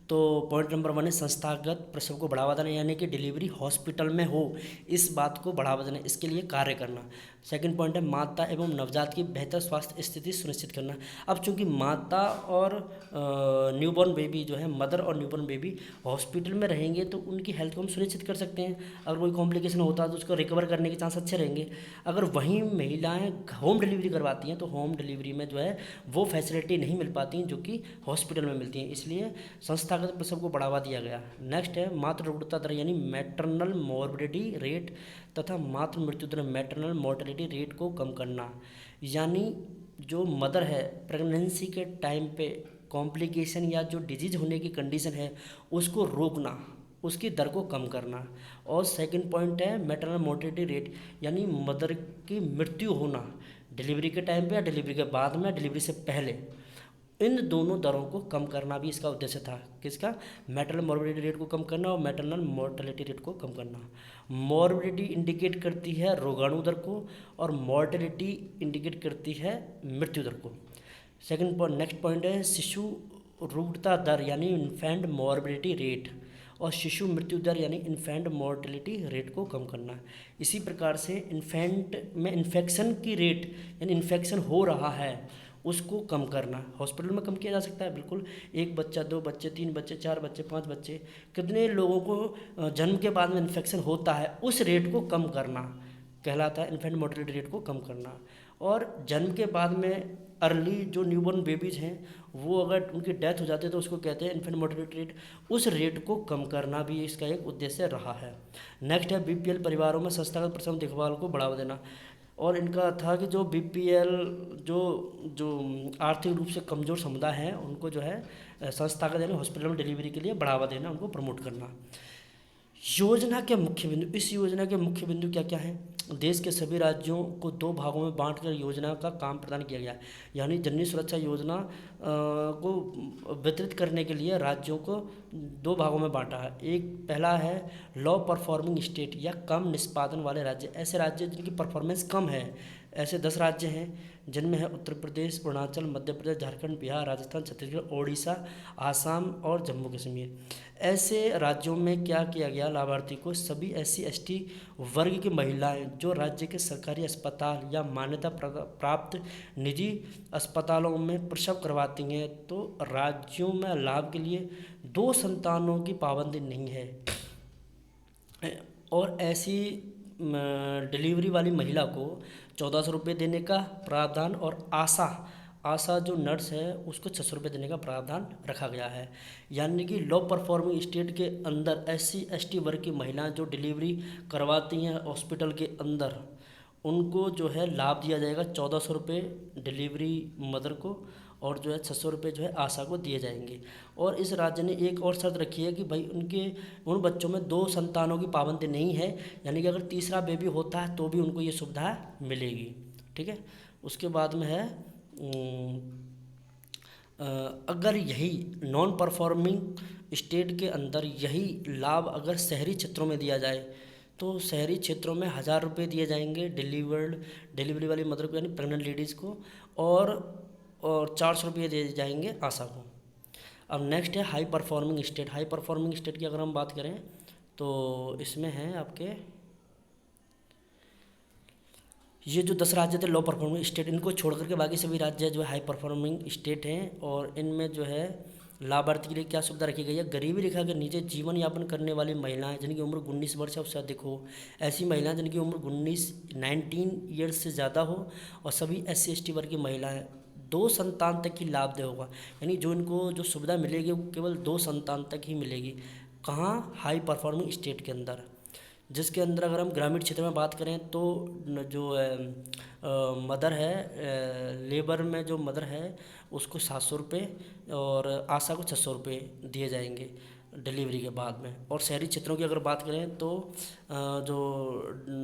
तो पॉइंट नंबर 1 है संस्थागत प्रसव को बढ़ावा देना, यानी कि डिलीवरी हॉस्पिटल में हो इस बात को बढ़ावा देना, इसके लिए कार्य करना। सेकंड पॉइंट है माता एवं नवजात की बेहतर स्वास्थ्य स्थिति सुनिश्चित करना। अब चूंकि माता और न्यूबॉर्न बेबी जो है, मदर और न्यूबॉर्न बेबी हॉस्पिटल में रहेंगे तो उनकी हेल्थ को हम सुनिश्चित कर सकते हैं। अगर कोई कॉम्प्लिकेशन होता है तो उसको रिकवर करने के चांस अच्छे रहेंगे। अगर वहीं महिलाएं होम डिलीवरी करवाती हैं तो होम डिलीवरी में जो है वो फैसिलिटी नहीं मिल पाती जो कि हॉस्पिटल में मिलती हैं, इसलिए संस्थागत प्रसव को बढ़ावा दिया गया। नेक्स्ट है मातृ रुग्णता दर यानी मैटरनल मॉर्बिडिटी रेट तथा मातृ मृत्यु दर मैटरनल मोर्टेलिटी रेट को कम करना, यानी जो मदर है प्रेगनेंसी के टाइम पे कॉम्प्लिकेशन या जो डिजीज होने की कंडीशन है उसको रोकना, उसकी दर को कम करना। और सेकंड पॉइंट है मैटरनल मोर्टेलिटी रेट, यानी मदर की मृत्यु होना डिलीवरी के टाइम पे या डिलीवरी के बाद में, डिलीवरी से पहले, इन दोनों दरों को कम करना भी इसका उद्देश्य था। किसका? मैटरनल मॉर्बिडिटी रेट को कम करना और मैटरनल मोर्टेलिटी रेट को कम करना। मॉर्बिडिटी इंडिकेट करती है रोगाणु दर को और मॉर्टेलिटी इंडिकेट करती है मृत्यु दर को। सेकंड पॉइंट, नेक्स्ट पॉइंट है शिशु रुग्णता दर यानी इन्फेंट मॉर्बिडिटी रेट और शिशु मृत्यु दर यानी इन्फेंट मोर्टेलिटी रेट को कम करना। इसी प्रकार से इन्फेंट में इन्फेक्शन की रेट यानी इन्फेक्शन हो रहा है उसको कम करना। हॉस्पिटल में कम किया जा सकता है बिल्कुल, 1 बच्चा 2 बच्चे 3 बच्चे 4 बच्चे 5 बच्चे, कितने लोगों को जन्म के बाद में इन्फेक्शन होता है उस रेट को कम करना कहलाता है इन्फेंट मोर्टेलिटी रेट को कम करना। और जन्म के बाद में अर्ली जो न्यूबॉर्न बेबीज़ हैं वो अगर उनकी डेथ हो जाती है तो उसको कहते हैं इन्फेंट मोर्टेलिटी रेट, उस रेट को कम करना भी इसका एक उद्देश्य रहा है। नेक्स्ट है बीपीएल परिवारों में संस्थागत प्रसव देखभाल को बढ़ावा देना। और इनका था कि जो बीपीएल जो जो आर्थिक रूप से कमज़ोर समुदाय हैं उनको जो है संस्थागत यानी हॉस्पिटल में डिलीवरी के लिए बढ़ावा देना, उनको प्रमोट करना। योजना के मुख्य बिंदु, इस योजना के मुख्य बिंदु क्या क्या हैं? देश के सभी राज्यों को 2 भागों में बांटकर योजना का काम प्रदान किया गया, यानी जननी सुरक्षा योजना को वितरित करने के लिए राज्यों को 2 भागों में बांटा है। एक पहला है लो परफॉर्मिंग स्टेट या कम निष्पादन वाले राज्य, ऐसे राज्य जिनकी परफॉर्मेंस कम है, ऐसे 10 राज्य हैं जिनमें है उत्तर प्रदेश, अरुणाचल, मध्य प्रदेश, झारखंड, बिहार, राजस्थान, छत्तीसगढ़, ओडिशा, आसाम और जम्मू कश्मीर। ऐसे राज्यों में क्या किया गया, लाभार्थी को सभी SC/ST वर्ग की महिलाएं जो राज्य के सरकारी अस्पताल या मान्यता प्राप्त निजी अस्पतालों में प्रसव करवाती हैं तो राज्यों में लाभ के लिए 2 संतानों की पाबंदी नहीं है। और ऐसी डिलीवरी वाली महिला को 1400 रुपये देने का प्रावधान और आशा जो नर्स है उसको 600 रुपये देने का प्रावधान रखा गया है। यानी कि लो परफॉर्मिंग स्टेट के अंदर SC/ST वर्ग की महिलाएं जो डिलीवरी करवाती हैं हॉस्पिटल के अंदर उनको जो है लाभ दिया जाएगा 1400 रुपये डिलीवरी मदर को, और जो है 600 रुपये जो है आशा को दिए जाएंगे। और इस राज्य ने एक और शर्त रखी है कि भाई उन बच्चों में 2 संतानों की पाबंदी नहीं है, यानी कि अगर तीसरा बेबी होता है तो भी उनको ये सुविधा मिलेगी। ठीक है, उसके बाद में है अगर यही नॉन परफॉर्मिंग स्टेट के अंदर यही लाभ अगर शहरी क्षेत्रों में दिया जाए तो शहरी क्षेत्रों में 1000 रुपये दिए जाएंगे डिलीवरी वाली मदर को यानी प्रेग्नेंट लेडीज़ को, और 400 रुपये दिए जाएंगे आशा को। अब नेक्स्ट है high performing state. High performing state की अगर हम बात करें तो इसमें है आपके ये जो 10 राज्य थे लो परफॉर्मिंग स्टेट, इनको छोड़ करके बाकी सभी राज्य जो है हाई परफॉर्मिंग स्टेट हैं। और इनमें जो है लाभार्थी के लिए क्या सुविधा रखी गई है, गरीबी रेखा के नीचे जीवन यापन करने वाली महिलाएं जिनकी उम्र 19 वर्ष या उससे अधिक हो, ऐसी महिलाएं जिनकी उम्र 19 ईयर्स से ज़्यादा हो, और सभी SC/ST वर्ग की महिलाएं 2 संतान तक ही लाभ दे होगा, यानी जो इनको जो सुविधा मिलेगी वो केवल 2 संतान तक ही मिलेगी। कहाँ? हाई परफॉर्मिंग स्टेट के अंदर। जिसके अंदर अगर हम ग्रामीण क्षेत्र में बात करें तो जो मदर है लेबर में जो मदर है उसको 700 रुपये और आशा को 600 रुपये दिए जाएंगे डिलीवरी के बाद में। और शहरी क्षेत्रों की अगर बात करें तो जो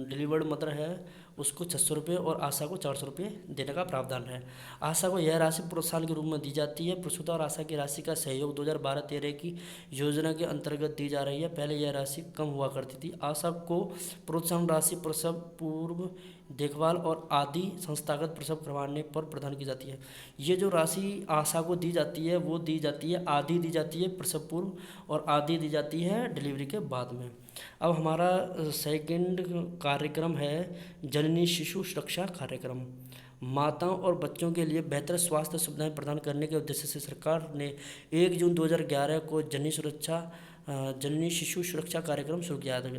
डिलीवर्ड मदर है उसको 600 रुपये और आशा को 400 रुपये देने का प्रावधान है। आशा को यह राशि प्रोत्साहन के रूप में दी जाती है। प्रसूता और आशा की राशि का सहयोग 2012-13 की योजना के अंतर्गत दी जा रही है। पहले यह राशि कम हुआ करती थी। आशा को प्रोत्साहन राशि प्रसव पूर्व देखभाल और आदि संस्थागत प्रसव करवाने पर प्रदान की जाती है। ये जो राशि आशा को दी जाती है वो दी जाती है, आधी दी जाती है प्रसव पूर्व और आधी दी जाती है डिलीवरी के बाद में। अब हमारा सेकंड कार्यक्रम है जननी शिशु सुरक्षा कार्यक्रम। माताओं और बच्चों के लिए बेहतर स्वास्थ्य सुविधाएं प्रदान करने के उद्देश्य से सरकार ने 1 जून 2011 को जननी शिशु सुरक्षा कार्यक्रम शुरू किया था।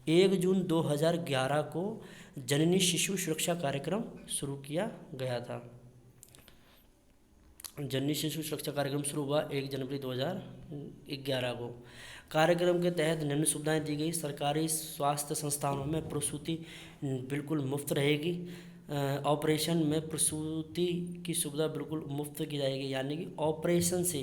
1 जून 2011 को जननी शिशु सुरक्षा कार्यक्रम शुरू किया गया था। जननी शिशु सुरक्षा कार्यक्रम शुरू हुआ 1 जनवरी 2011 को। कार्यक्रम के तहत निम्न सुविधाएं दी गई। सरकारी स्वास्थ्य संस्थानों में प्रसूति बिल्कुल मुफ्त रहेगी। ऑपरेशन में प्रसूति की सुविधा बिल्कुल मुफ्त की जाएगी, यानी कि ऑपरेशन से,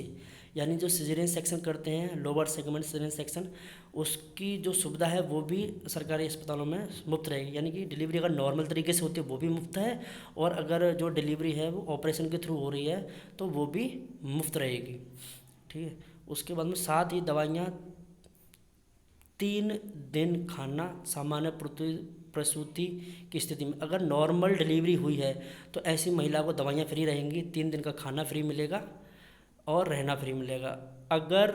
यानी जो सिजेरियन सेक्शन करते हैं, लोअर सेगमेंट सिजेरियन सेक्शन, उसकी जो सुविधा है वो भी सरकारी अस्पतालों में मुफ्त रहेगी। यानी कि डिलीवरी अगर नॉर्मल तरीके से होती है वो भी मुफ्त है, और अगर जो डिलीवरी है वो ऑपरेशन के थ्रू हो रही है तो वो भी मुफ्त रहेगी। ठीक है। उसके बाद में साथ ही दवाइयाँ 3 दिन खाना सामान्य प्रसूति की स्थिति में, अगर नॉर्मल डिलीवरी हुई है तो ऐसी महिला को दवाइयाँ फ्री रहेंगी, 3 दिन का खाना फ्री मिलेगा और रहना फ्री मिलेगा। अगर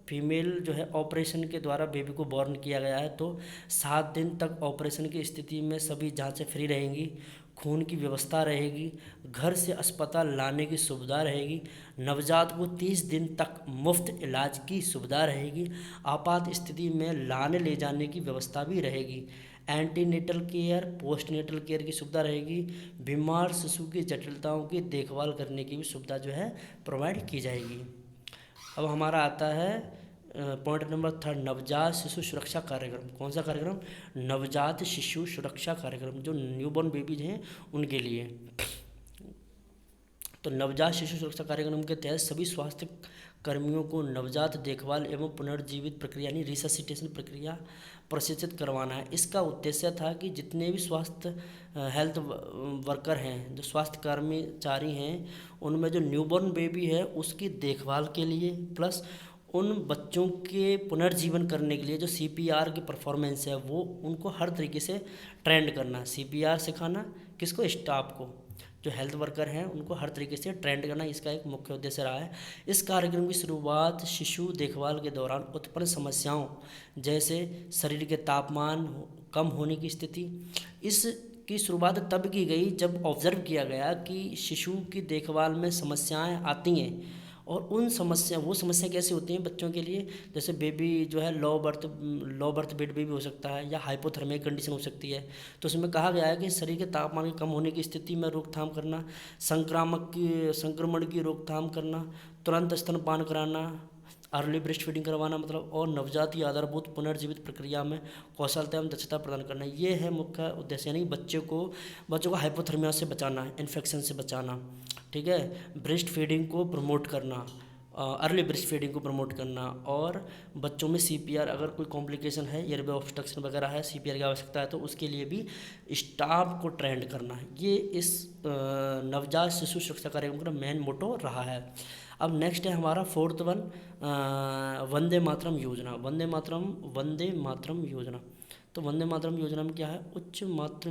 फीमेल जो है ऑपरेशन के द्वारा बेबी को बॉर्न किया गया है तो 7 दिन तक ऑपरेशन की स्थिति में सभी जांचें फ्री रहेंगी, खून की व्यवस्था रहेगी, घर से अस्पताल लाने की सुविधा रहेगी, नवजात को 30 दिन तक मुफ्त इलाज की सुविधा रहेगी, आपात स्थिति में लाने ले जाने की व्यवस्था भी रहेगी, एंटीनेटल केयर, पोस्टनेटल केयर की सुविधा रहेगी, बीमार शिशु की जटिलताओं की देखभाल करने की भी सुविधा जो है प्रोवाइड की जाएगी। अब हमारा आता है पॉइंट नंबर 3, नवजात शिशु सुरक्षा कार्यक्रम। कौन सा कार्यक्रम? नवजात शिशु सुरक्षा कार्यक्रम, जो न्यूबॉर्न बेबीज हैं उनके लिए। तो नवजात शिशु सुरक्षा कार्यक्रम के तहत सभी स्वास्थ्य कर्मियों को नवजात देखभाल एवं पुनर्जीवित प्रक्रिया यानी रिससिटेशन प्रक्रिया प्रशिक्षित करवाना है। इसका उद्देश्य था कि जितने भी स्वास्थ्य हेल्थ वर्कर हैं, जो स्वास्थ्य कर्मचारी हैं, उनमें जो न्यूबॉर्न बेबी है उसकी देखभाल के लिए, प्लस उन बच्चों के पुनर्जीवन करने के लिए जो CPR की परफॉर्मेंस है वो उनको हर तरीके से ट्रेंड करना। CPR सिखाना किसको? स्टाफ को, जो हेल्थ वर्कर हैं उनको हर तरीके से ट्रेंड करना, इसका एक मुख्य उद्देश्य रहा है। इस कार्यक्रम की शुरुआत शिशु देखभाल के दौरान उत्पन्न समस्याओं जैसे शरीर के तापमान कम होने की स्थिति, इसकी शुरुआत तब की गई जब ऑब्जर्व किया गया कि शिशु की देखभाल में समस्याएं आती हैं। और वो समस्या कैसे होती हैं बच्चों के लिए? जैसे बेबी जो है लो बर्थ वेट बेबी हो सकता है, या हाइपोथर्मिक कंडीशन हो सकती है। तो उसमें कहा गया है कि शरीर के तापमान के कम होने की स्थिति में रोकथाम करना, संक्रमण की रोकथाम करना, तुरंत स्तनपान कराना, अर्ली ब्रेस्ट फीडिंग करवाना मतलब, और नवजात की आधारभूत पुनर्जीवित प्रक्रिया में कौशलता एवं दक्षता प्रदान करना। ये है मुख्य उद्देश्य, यानी बच्चों को हाइपोथर्मिया से बचाना, इन्फेक्शन से बचाना। ठीक है। ब्रेस्ट फीडिंग को प्रमोट करना, अर्ली ब्रेस्ट फीडिंग को प्रमोट करना, और बच्चों में CPR अगर कोई कॉम्प्लिकेशन है, एयरवे ऑब्स्ट्रक्शन वगैरह है, CPR की आवश्यकता है तो उसके लिए भी स्टाफ को ट्रेंड करना है। ये इस नवजात शिशु सुरक्षा कार्यक्रम का मेन मोटो रहा है। अब नेक्स्ट है हमारा 4th वन, वंदे मातरम योजना। वंदे मातरम योजना। तो वंदे मातरम योजना में क्या है? उच्च मातृ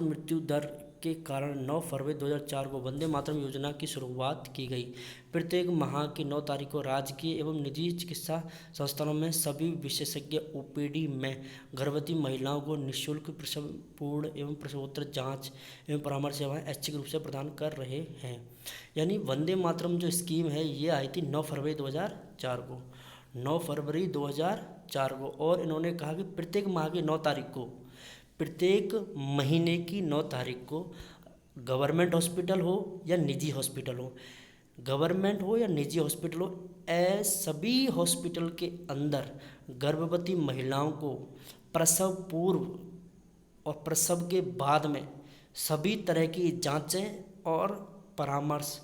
मृत्यु दर के कारण 9 फरवरी 2004 को वंदे मातरम योजना की शुरुआत की गई। प्रत्येक माह की 9 तारीख को राजकीय एवं निजी चिकित्सा संस्थानों में सभी विशेषज्ञ OPD में गर्भवती महिलाओं को निःशुल्क प्रसव पूर्व एवं प्रसवोत्तर जांच एवं परामर्श सेवाएं ऐच्छिक रूप से प्रदान कर रहे हैं। यानी वंदे मातरम जो स्कीम है ये आई थी 9 फरवरी 2004 को, 9 फरवरी 2004 को। और इन्होंने कहा कि प्रत्येक माह की 9 तारीख को, प्रत्येक महीने की 9 तारीख को गवर्नमेंट हॉस्पिटल हो या निजी हॉस्पिटल हो, गवर्नमेंट हो या निजी हॉस्पिटल हो, सभी हॉस्पिटल के अंदर गर्भवती महिलाओं को प्रसव पूर्व और प्रसव के बाद में सभी तरह की जांचें और परामर्श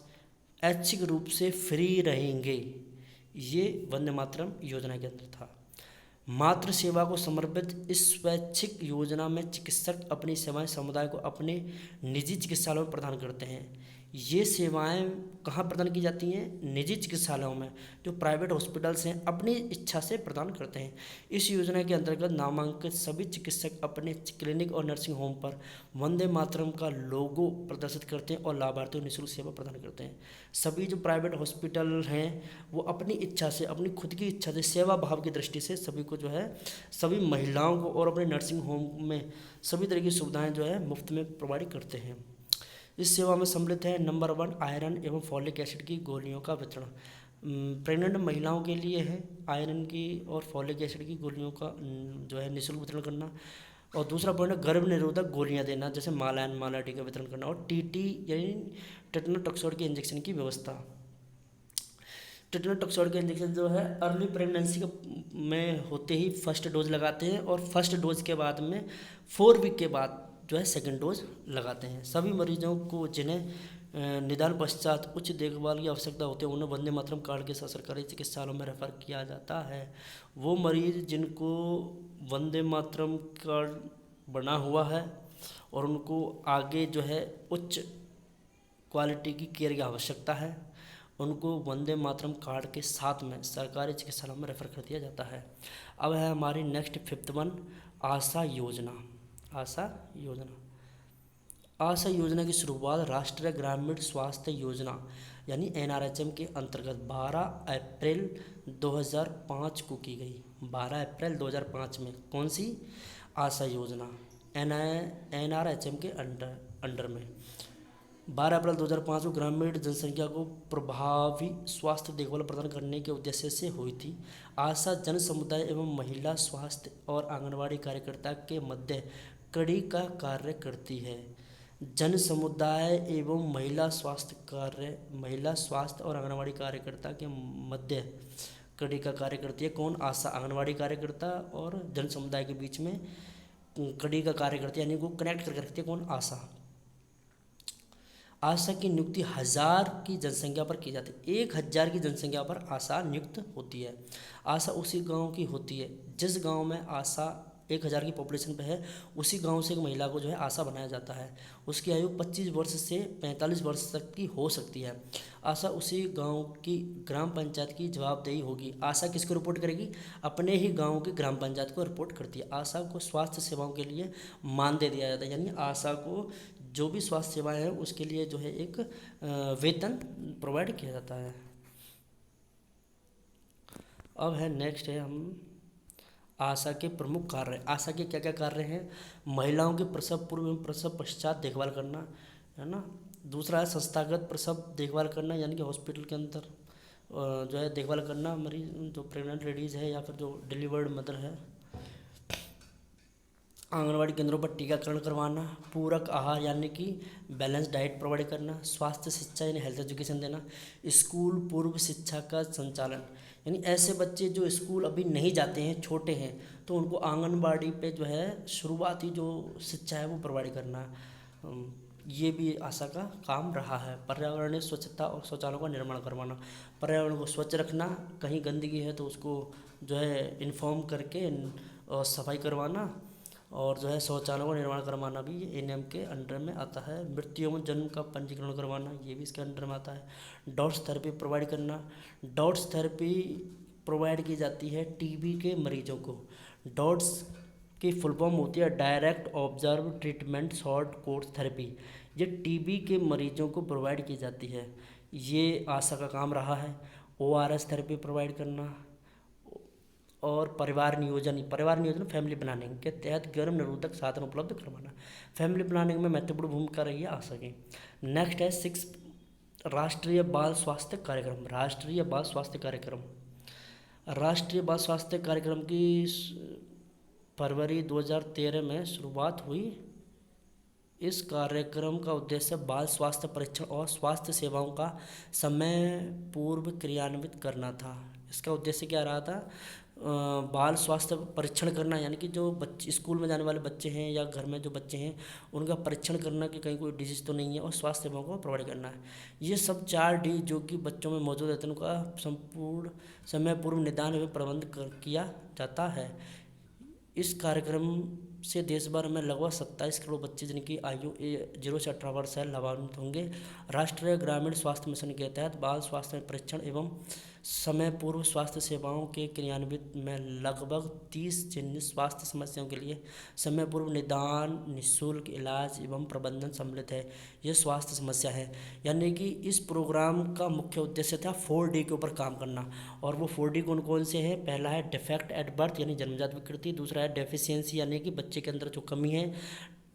ऐच्छिक रूप से फ्री रहेंगे। ये वंदे मातरम योजना के अंदर था। मातृ सेवा को समर्पित इस स्वैच्छिक योजना में चिकित्सक अपनी सेवाएं समुदाय को अपने निजी चिकित्सालयों में प्रदान करते हैं। ये सेवाएं कहाँ प्रदान की जाती हैं? निजी चिकित्सालयों में, जो प्राइवेट हॉस्पिटल्स हैं अपनी इच्छा से प्रदान करते हैं। इस योजना के अंतर्गत नामांकित सभी चिकित्सक अपने क्लिनिक और नर्सिंग होम पर वंदे मातरम का लोगो प्रदर्शित करते हैं और लाभार्थियों को निःशुल्क सेवा प्रदान करते हैं। सभी जो प्राइवेट हॉस्पिटल हैं वो अपनी इच्छा से, अपनी खुद की इच्छा से, सेवा भाव की दृष्टि से सभी को जो है, सभी महिलाओं को और अपने नर्सिंग होम में सभी तरह की सुविधाएं जो है मुफ्त में प्रोवाइड करते हैं। इस सेवा में सम्मिलित है नंबर 1 आयरन एवं फॉलिक एसिड की गोलियों का वितरण। प्रेग्नेंट महिलाओं के लिए है आयरन की और फॉलिक एसिड की गोलियों का जो है निःशुल्क वितरण करना। और दूसरा पॉइंट है गर्भ निरोधक गोलियां देना, जैसे मालायन मालाडी का वितरण करना। और टीटी यानी टेटनस टॉक्सोइड के इंजेक्शन की व्यवस्था। टेटनस टॉक्सोइड के इंजेक्शन जो है अर्ली प्रेगनेंसी में होते ही फर्स्ट डोज लगाते हैं और फर्स्ट डोज के बाद में 4 वीक के बाद जो है सेकंड डोज लगाते हैं। सभी मरीजों को जिन्हें निदान पश्चात उच्च देखभाल की आवश्यकता होती है उन्हें वंदे मातरम कार्ड के साथ सरकारी चिकित्सालयों में रेफर किया जाता है। वो मरीज जिनको वंदे मातरम कार्ड बना हुआ है और उनको आगे जो है उच्च क्वालिटी की केयर की आवश्यकता है, उनको वंदे मातरम कार्ड के साथ में सरकारी चिकित्सालयों में रेफर कर दिया जाता है। अब है हमारी नेक्स्ट 5th वन, आशा योजना। आशा योजना। आशा योजना की शुरुआत राष्ट्रीय ग्रामीण स्वास्थ्य योजना यानी NRHM के अंतर्गत 12 अप्रैल 2005 को की गई। 12 अप्रैल 2005 में कौन सी? आशा योजना NRHM के अंडर में 12 अप्रैल 2005 को ग्रामीण जनसंख्या को प्रभावी स्वास्थ्य देखभाल प्रदान करने के उद्देश्य से हुई थी। आशा जन समुदाय एवं महिला स्वास्थ्य और आंगनवाड़ी कार्यकर्ता के मध्य कड़ी का कार्य करती है। जन समुदाय एवं महिला स्वास्थ्य और आंगनवाड़ी कार्यकर्ता के मध्य कड़ी का कार्य करती है। कौन? आशा। आंगनवाड़ी कार्यकर्ता और जन समुदाय के बीच में कड़ी का कार्य करती है, यानी वो कनेक्ट कर रखती है। कौन? आशा। आशा की नियुक्ति 1000 की जनसंख्या पर की जाती है। 1000 की जनसंख्या पर आशा नियुक्त होती है। आशा उसी गांव की होती है जिस गांव में आशा 1000 की पॉपुलेशन पे है, उसी गांव से एक महिला को जो है आशा बनाया जाता है। उसकी आयु 25 वर्ष से 45 वर्ष तक की हो सकती है। आशा उसी गांव की ग्राम पंचायत की जवाबदेही होगी। आशा किसको रिपोर्ट करेगी? अपने ही गांव की ग्राम पंचायत को रिपोर्ट करती है। आशा को स्वास्थ्य सेवाओं के लिए मानदेय दिया जाता है, यानी आशा को जो भी स्वास्थ्य सेवाएं हैं उसके लिए जो है एक वेतन प्रोवाइड किया जाता है। अब है नेक्स्ट है हम आशा के प्रमुख कार्य। आशा के क्या क्या कार्य हैं? महिलाओं के प्रसव पूर्व एवं प्रसव पश्चात देखभाल करना, है ना। दूसरा है संस्थागत प्रसव देखभाल करना, यानी कि हॉस्पिटल के अंदर जो है देखभाल करना मरीज जो प्रेग्नेंट लेडीज़ है या फिर जो डिलीवर्ड मदर है। आंगनवाड़ी केंद्रों पर टीकाकरण करवाना। पूरक आहार यानी कि बैलेंस डाइट प्रोवाइड करना। स्वास्थ्य शिक्षा यानी हेल्थ एजुकेशन देना। स्कूल पूर्व शिक्षा का संचालन, यानी ऐसे बच्चे जो स्कूल अभी नहीं जाते हैं, छोटे हैं, तो उनको आंगनबाड़ी पे जो है शुरुआती जो शिक्षा है वो प्रोवाइड करना, ये भी आशा का काम रहा है। पर्यावरणीय स्वच्छता और शौचालयों का निर्माण करवाना। पर्यावरण को स्वच्छ रखना, कहीं गंदगी है तो उसको जो है इन्फॉर्म करके सफाई करवाना, और जो है शौचालयों का निर्माण करवाना भी ये NM के अंडर में आता है। मृत्यु एवं जन्म का पंजीकरण करवाना, ये भी इसके अंडर में आता है। डॉट्स थेरेपी प्रोवाइड करना। डॉट्स थेरेपी प्रोवाइड की जाती है TB के मरीजों को। डॉट्स की फुल फॉर्म होती है direct observe treatment short course therapy. ये TB के मरीजों को प्रोवाइड की जाती है, ये आशा का काम रहा है। ORS थेरेपी प्रोवाइड करना। और परिवार नियोजन फैमिली प्लानिंग के तहत गर्भ निरोधक साधन उपलब्ध करवाना। फैमिली प्लानिंग में महत्वपूर्ण भूमिका रही है आशा की। नेक्स्ट है 6 राष्ट्रीय बाल स्वास्थ्य कार्यक्रम। राष्ट्रीय बाल स्वास्थ्य कार्यक्रम की फरवरी 2013 में शुरुआत हुई। इस कार्यक्रम का उद्देश्य बाल स्वास्थ्य परीक्षण और स्वास्थ्य सेवाओं का समय पूर्व क्रियान्वित करना था। इसका उद्देश्य क्या रहा था? बाल स्वास्थ्य परीक्षण करना, यानी कि जो बच्चे स्कूल में जाने वाले बच्चे हैं या घर में जो बच्चे हैं उनका परीक्षण करना कि कहीं कोई डिजीज़ तो नहीं है, और स्वास्थ्य सेवाओं को प्रोवाइड करना है। ये सब 4D जो कि बच्चों में मौजूद रहते हैं उनका संपूर्ण समय पूर्व निदान एवं प्रबंध किया जाता है। इस कार्यक्रम से देश भर में लगभग 27 करोड़ बच्चे जिनकी आयु 0 से 18 वर्ष है लाभान्वित होंगे। राष्ट्रीय ग्रामीण स्वास्थ्य मिशन के तहत बाल स्वास्थ्य परीक्षण एवं समय पूर्व स्वास्थ्य सेवाओं के क्रियान्वित में लगभग 30 चिन्हित स्वास्थ्य समस्याओं के लिए समय पूर्व निदान, निःशुल्क इलाज एवं प्रबंधन सम्मिलित है। यह स्वास्थ्य समस्या है, यानी कि इस प्रोग्राम का मुख्य उद्देश्य था 4D के ऊपर काम करना। और वो 4D कौन कौन से हैं? पहला है डिफेक्ट एट बर्थ यानी जन्मजात विकृति, दूसरा है डेफिशिएंसी यानी कि बच्चे के अंदर जो कमी है,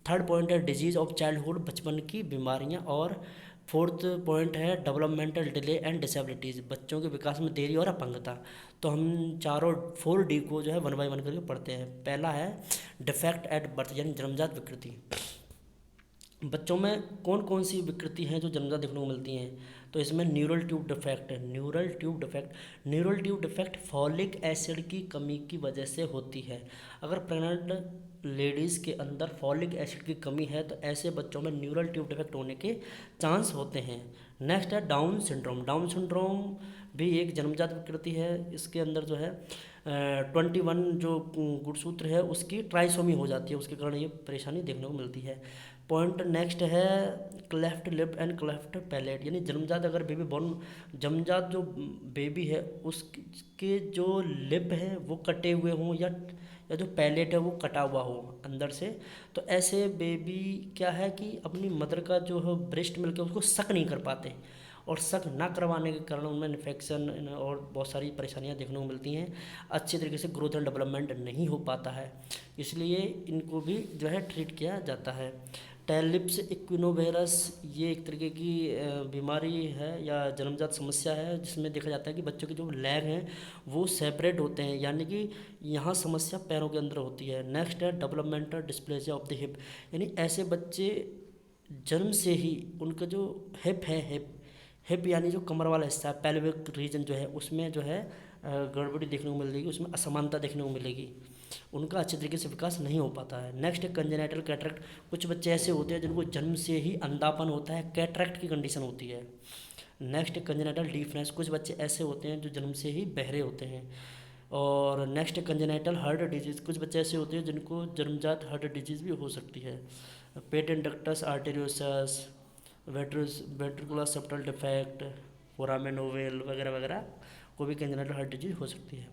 थर्ड पॉइंट है डिजीज़ ऑफ चाइल्डहुड बचपन की बीमारियां, और फोर्थ पॉइंट है डेवलपमेंटल डिले एंड डिसेबिलिटीज़ बच्चों के विकास में देरी और अपंगता। तो हम चारों 4D को जो है 1 बाय 1 करके पढ़ते हैं। पहला है डिफेक्ट एट बर्थ यानी जन्मजात विकृति। बच्चों में कौन कौन सी विकृति हैं जो जन्मजात देखने को मिलती हैं? तो इसमें न्यूरल ट्यूब डिफेक्ट है। Neural tube defect folic acid की कमी की वजह से होती है। अगर प्रेग्नेंट लेडीज़ के अंदर फॉलिक एसिड की कमी है तो ऐसे बच्चों में न्यूरल ट्यूब डिफेक्ट होने के चांस होते हैं। नेक्स्ट है डाउन सिंड्रोम। डाउन सिंड्रोम भी एक जन्मजात विकृति है। इसके अंदर जो है 21 जो गुणसूत्र है उसकी ट्राइसोमी हो जाती है, उसके कारण ये परेशानी देखने को मिलती है। पॉइंट नेक्स्ट है cleft lip and cleft palate, यानी जन्मजात अगर बेबी बॉर्न जन्मजात जो बेबी है उसके जो लिप हैं वो कटे हुए हों या जो पैलेट है वो कटा हुआ हो अंदर से, तो ऐसे बेबी क्या है कि अपनी मदर का जो है ब्रेस्ट मिल्क है उसको सक नहीं कर पाते, और सक ना करवाने के कारण उनमें इन्फेक्शन और बहुत सारी परेशानियां देखने को मिलती हैं। अच्छे तरीके से ग्रोथ एंड डेवलपमेंट नहीं हो पाता है, इसलिए इनको भी जो है ट्रीट किया जाता है। टेलिप्स इक्विनोवेरस ये एक तरीके की बीमारी है या जन्मजात समस्या है जिसमें देखा जाता है कि बच्चों के जो लेग हैं वो सेपरेट होते हैं, यानी कि यहाँ समस्या पैरों के अंदर होती है। नेक्स्ट है developmental dysplasia of the hip, यानी ऐसे बच्चे जन्म से ही उनका जो हिप यानी जो कमर वाला हिस्सा है पेल्विक रीजन जो है उसमें जो है गड़बड़ी देखने को मिलेगी, उसमें असमानता देखने को मिलेगी, उनका अच्छे तरीके से विकास नहीं हो पाता है। नेक्स्ट है कंजेनाइटल कैटरेक्ट। कुछ बच्चे ऐसे होते हैं जिनको जन्म से ही अंधापन होता है, कैटरेक्ट की कंडीशन होती है। नेक्स्ट है कंजेनाइटल डीफनेस। कुछ बच्चे ऐसे होते हैं जो जन्म से ही बहरे होते हैं। और नेक्स्ट है कंजेनाइटल हार्ट डिजीज़। कुछ बच्चे ऐसे होते हैं जिनको जन्मजात हार्ट डिजीज़ भी हो सकती है। Patent ductus arteriosus, ventricular septal defect, foramen ovale वगैरह वगैरह को भी कंजेनाइटल हार्ट डिजीज हो सकती है।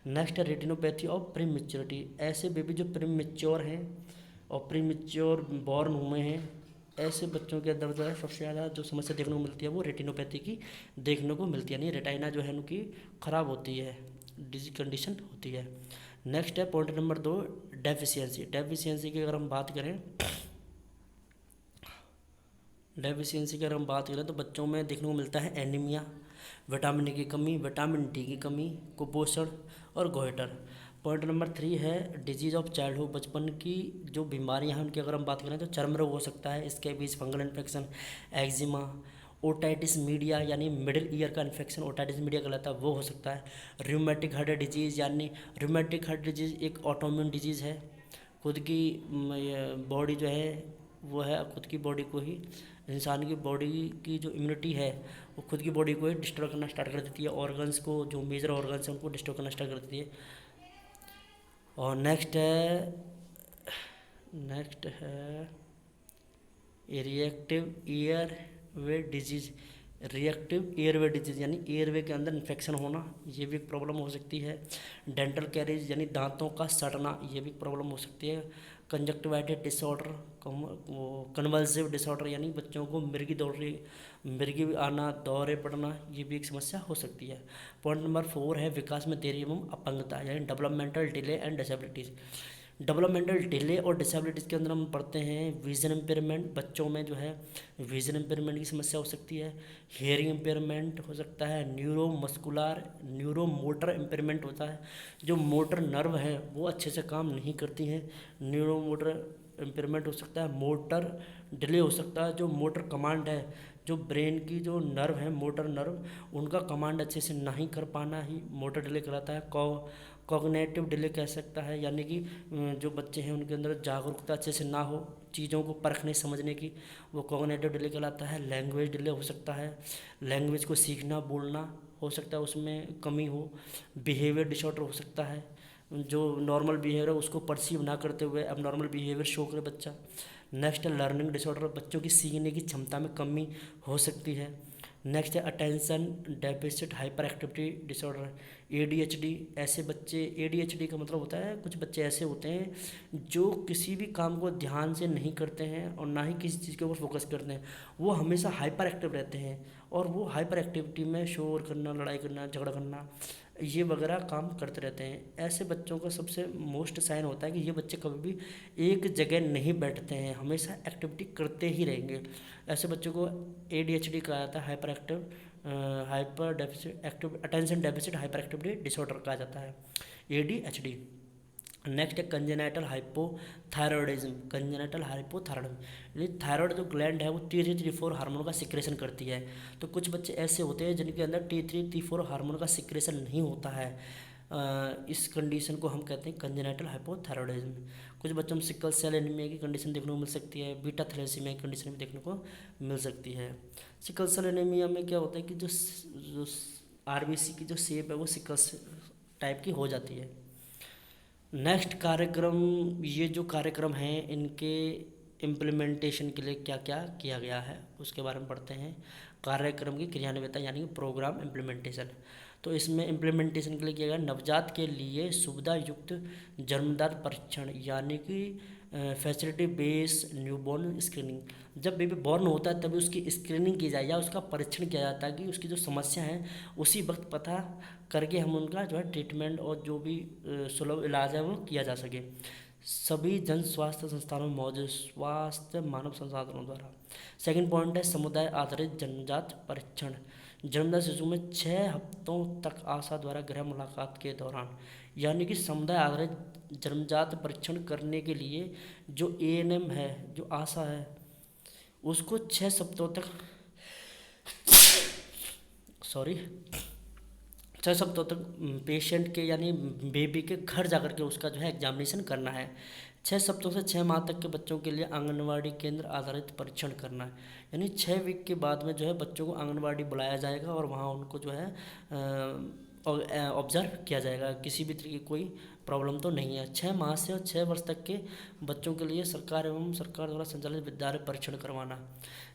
नेक्स्ट है रेटिनोपैथी ऑफ प्रीमेच्योरिटी। ऐसे बेबी जो प्रीमेच्योर हैं और प्रीमेच्योर बॉर्न हुए हैं ऐसे बच्चों के अंदर जो है सबसे ज़्यादा जो समस्या देखने को मिलती है वो रेटिनोपैथी की देखने को मिलती है, यानी रेटाइना जो है उनकी ख़राब होती है, डिजीज कंडीशन होती है। नेक्स्ट है पॉइंट नंबर 2 डेफिशिएंसी की अगर हम बात करें तो बच्चों में देखने को मिलता है एनीमिया, विटामिन की कमी, विटामिन डी की कमी, कुपोषण और गोइटर। पॉइंट नंबर 3 है डिजीज़ ऑफ चाइल्डहुड। बचपन की जो बीमारियां हैं उनकी अगर हम बात करें तो चर्म रोग हो सकता है, scabies, fungal infection, eczema, otitis media यानी मिडिल ईयर का इन्फेक्शन ओटाइटिस मीडिया कहलाता है वो हो सकता है। रूमेटिक हार्ट डिजीज़, यानी रूमेटिक हार्ट डिजीज़ एक ऑटोइम्यून डिजीज़ है, खुद की बॉडी जो है वो है खुद की बॉडी को ही, इंसान की बॉडी की जो इम्यूनिटी है वो खुद की बॉडी को ही डिस्ट्रॉय करना स्टार्ट कर देती है, ऑर्गन्स को, जो मेजर ऑर्गन्स हैं उनको डिस्ट्रॉय करना स्टार्ट कर देती है। और नेक्स्ट है reactive airway disease. Reactive airway disease यानी एयरवे के अंदर इन्फेक्शन होना, ये भी एक प्रॉब्लम हो सकती है। डेंटल कैरीज यानी दांतों का सड़ना, ये भी एक प्रॉब्लम हो सकती है। कंजक्टिवाइटिस डिसऑर्डर, कन्वल्सिव डिसऑर्डर यानी बच्चों को मिर्गी आना, दौरे पड़ना, ये भी एक समस्या हो सकती है। पॉइंट नंबर 4 है विकास में देरी एवं अपंगता यानी developmental delay and disabilities. Developmental delay और डिसेबिलिटीज़ के अंदर हम पढ़ते हैं विजन इम्पेयरमेंट, बच्चों में जो है विजन इम्पेयरमेंट की समस्या हो सकती है, हेयरिंग इम्पेयरमेंट हो सकता है, न्यूरोमोटर इम्पेयरमेंट होता है, जो मोटर नर्व हैं वो अच्छे से काम नहीं करती हैं, न्यूरोमोटर इम्पेयरमेंट हो सकता है, मोटर डिले हो सकता है, जो मोटर कमांड है जो ब्रेन की जो नर्व है, मोटर नर्व, उनका कमांड अच्छे से नहीं कर पाना ही मोटर डिले कहलाता है। कॉग्निटिव डिले कह सकता है, यानी कि जो बच्चे हैं उनके अंदर जागरूकता अच्छे से ना हो चीज़ों को परखने समझने की, वो कॉग्निटिव डिले कहलाता है। लैंग्वेज डिले हो सकता है, लैंग्वेज को सीखना बोलना हो सकता है उसमें कमी हो। बिहेवियर डिसऑर्डर हो सकता है, जो नॉर्मल बिहेवियर है उसको परसीव ना करते हुए अब नॉर्मल बिहेवियर शो करे बच्चा। नेक्स्ट है लर्निंग डिसऑर्डर, बच्चों की सीखने की क्षमता में कमी हो सकती है। नेक्स्ट है attention deficit hyper activity disorder, ADHD। ऐसे बच्चे, ADHD का मतलब होता है कुछ बच्चे ऐसे होते हैं जो किसी भी काम को ध्यान से नहीं करते हैं और ना ही किसी चीज़ के ऊपर फोकस करते हैं, वो हमेशा हाइपर एक्टिव रहते हैं और वो हाइपर एक्टिविटी में शोर करना, लड़ाई करना, झगड़ा करना, ये वगैरह काम करते रहते हैं। ऐसे बच्चों का सबसे मोस्ट साइन होता है कि ये बच्चे कभी भी एक जगह नहीं बैठते हैं, हमेशा एक्टिविटी करते ही रहेंगे। ऐसे बच्चों को ADHD कहा जाता है, hyper deficit active attention deficit hyper activity disorder कहा जाता है, ADHD। नेक्स्ट है कंजेनाइटल हाइपोथायरॉयडिज्म, कंजेनाइटल हाइपोथायरॉयडिज्म, यानी थायराइड जो ग्लैंड है वो T3 T4 हार्मोन का सिक्रेशन करती है। तो कुछ बच्चे ऐसे होते हैं जिनके अंदर T3 T4 हार्मोन का सिक्रेशन नहीं होता है, इस कंडीशन को हम कहते हैं कंजेनाइटल हाइपोथायरॉयडिज्म। कुछ बच्चों में सिकल सेल एनीमिया की कंडीशन देखने को मिल सकती है, बीटा थैलेसीमिया की कंडीशन भी देखने को मिल सकती है। सिकल सेल एनीमिया में क्या होता है कि जो RBC की जो शेप है वो सिकल टाइप की हो जाती है। नेक्स्ट कार्यक्रम, ये जो कार्यक्रम हैं इनके इम्प्लीमेंटेशन के लिए क्या क्या किया गया है उसके बारे में पढ़ते हैं। कार्यक्रम की क्रियान्विता यानी कि प्रोग्राम इम्प्लीमेंटेशन। तो इसमें इम्प्लीमेंटेशन के लिए किया गया नवजात के लिए सुविधा युक्त जन्मदात परीक्षण, यानी कि फैसिलिटी बेस्ड न्यूबॉर्न स्क्रीनिंग। जब बेबी बॉर्न होता है तभी उसकी स्क्रीनिंग की जाए या उसका परीक्षण किया जाता है कि उसकी जो समस्या है उसी वक्त पता करके हम उनका जो है ट्रीटमेंट और जो भी सुलभ इलाज है वो किया जा सके। सभी जन स्वास्थ्य संस्थानों में मौजूद स्वास्थ्य मानव संसाधनों द्वारा। सेकंड पॉइंट है समुदाय आधारित जन्मजात परीक्षण। जन्मजात शिशु में 6 हफ्तों तक आशा द्वारा गृह मुलाकात के दौरान, यानी कि समुदाय आधारित जन्मजात परीक्षण करने के लिए जो ANM है, जो आशा है, उसको 6 सप्ताहों तक 6 सप्ताह तक पेशेंट के यानी बेबी के घर जाकर के उसका जो है एग्जामिनेशन करना है। 6 सप्ताह से 6 माह तक के बच्चों के लिए आंगनवाड़ी केंद्र आधारित परीक्षण करना है, यानी 6 वीक के बाद में जो है बच्चों को आंगनवाड़ी बुलाया जाएगा और वहाँ उनको जो है ऑब्जर्व किया जाएगा, किसी भी तरीके की कोई प्रॉब्लम तो नहीं है। 6 माह से और 6 वर्ष तक के बच्चों के लिए सरकार एवं सरकार द्वारा संचालित विद्यालय परीक्षण करवाना,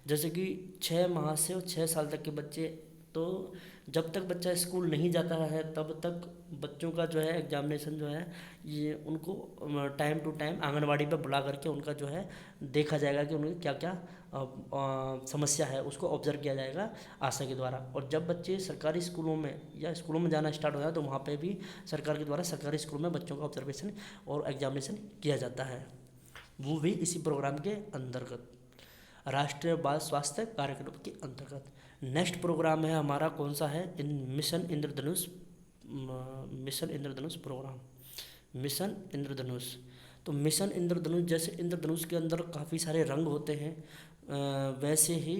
जैसे कि 6 माह से और 6 साल तक के बच्चे, तो जब तक बच्चा स्कूल नहीं जाता है तब तक बच्चों का जो है एग्जामिनेशन जो है ये उनको टाइम टू टाइम आंगनवाड़ी पे बुला करके उनका जो है देखा जाएगा कि उनकी क्या क्या समस्या है, उसको ऑब्जर्व किया जाएगा आशा के द्वारा। और जब बच्चे सरकारी स्कूलों में या स्कूलों में जाना स्टार्ट हो जाए तो वहाँ पे भी सरकार के द्वारा सरकारी स्कूल में बच्चों का ऑब्जर्वेशन और एग्जामिनेशन किया जाता है, वो भी इसी प्रोग्राम के अंतर्गत, राष्ट्रीय बाल स्वास्थ्य कार्यक्रम के अंतर्गत। नेक्स्ट प्रोग्राम है हमारा कौन सा है, मिशन इंद्रधनुष प्रोग्राम, मिशन इंद्रधनुष। तो मिशन इंद्रधनुष, जैसे इंद्रधनुष के अंदर काफ़ी सारे रंग होते हैं, वैसे ही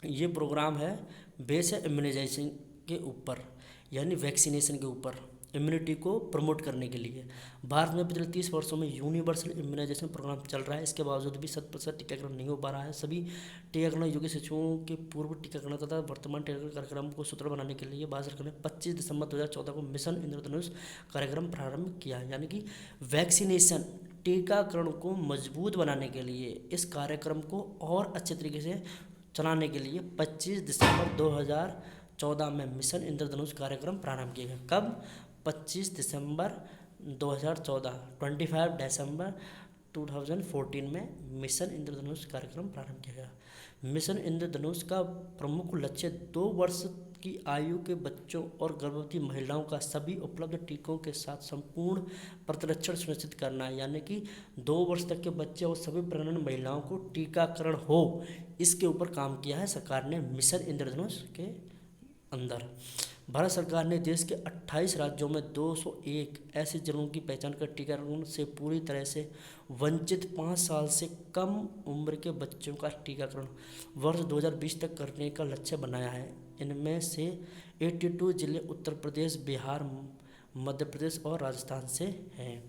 ये प्रोग्राम है बेस है इम्यूनाइजेशन के ऊपर, यानी वैक्सीनेशन के ऊपर, इम्यूनिटी को प्रमोट करने के लिए। भारत में पिछले 30 वर्षों में यूनिवर्सल इम्यूनाइजेशन प्रोग्राम चल रहा है, इसके बावजूद भी 100% टीकाकरण नहीं हो पा रहा है। सभी टीकाकरण योग्य शिशुओं के पूर्व टीकाकरण तथा वर्तमान टीकाकरण कार्यक्रम को सुदृढ़ बनाने के लिए भारत सरकार ने 25 दिसंबर 2014 को मिशन इंद्रधनुष कार्यक्रम प्रारंभ किया, यानी कि वैक्सीनेशन टीकाकरण को मजबूत बनाने के लिए इस कार्यक्रम को और अच्छे तरीके से चलाने के लिए 25 दिसंबर 2014 में मिशन इंद्रधनुष कार्यक्रम प्रारंभ किया गया। कब? 25 दिसंबर 2014, 25 दिसंबर 2014 में मिशन इंद्रधनुष कार्यक्रम प्रारंभ किया गया। मिशन इंद्रधनुष का प्रमुख लक्ष्य 2 वर्ष की आयु के बच्चों और गर्भवती महिलाओं का सभी उपलब्ध टीकों के साथ संपूर्ण प्रतिरक्षण सुनिश्चित करना है, यानी कि 2 वर्ष तक के बच्चे और सभी प्रेग्नेंट महिलाओं को टीकाकरण हो, इसके ऊपर काम किया है सरकार ने मिशन इंद्रधनुष के अंदर। भारत सरकार ने देश के 28 राज्यों में 201 ऐसे जिलों की पहचान कर टीकाकरण से पूरी तरह से वंचित 5 साल से कम उम्र के बच्चों का टीकाकरण वर्ष 2020 तक करने का लक्ष्य बनाया है। इनमें से 82 जिले उत्तर प्रदेश, बिहार, मध्य प्रदेश और राजस्थान से हैं।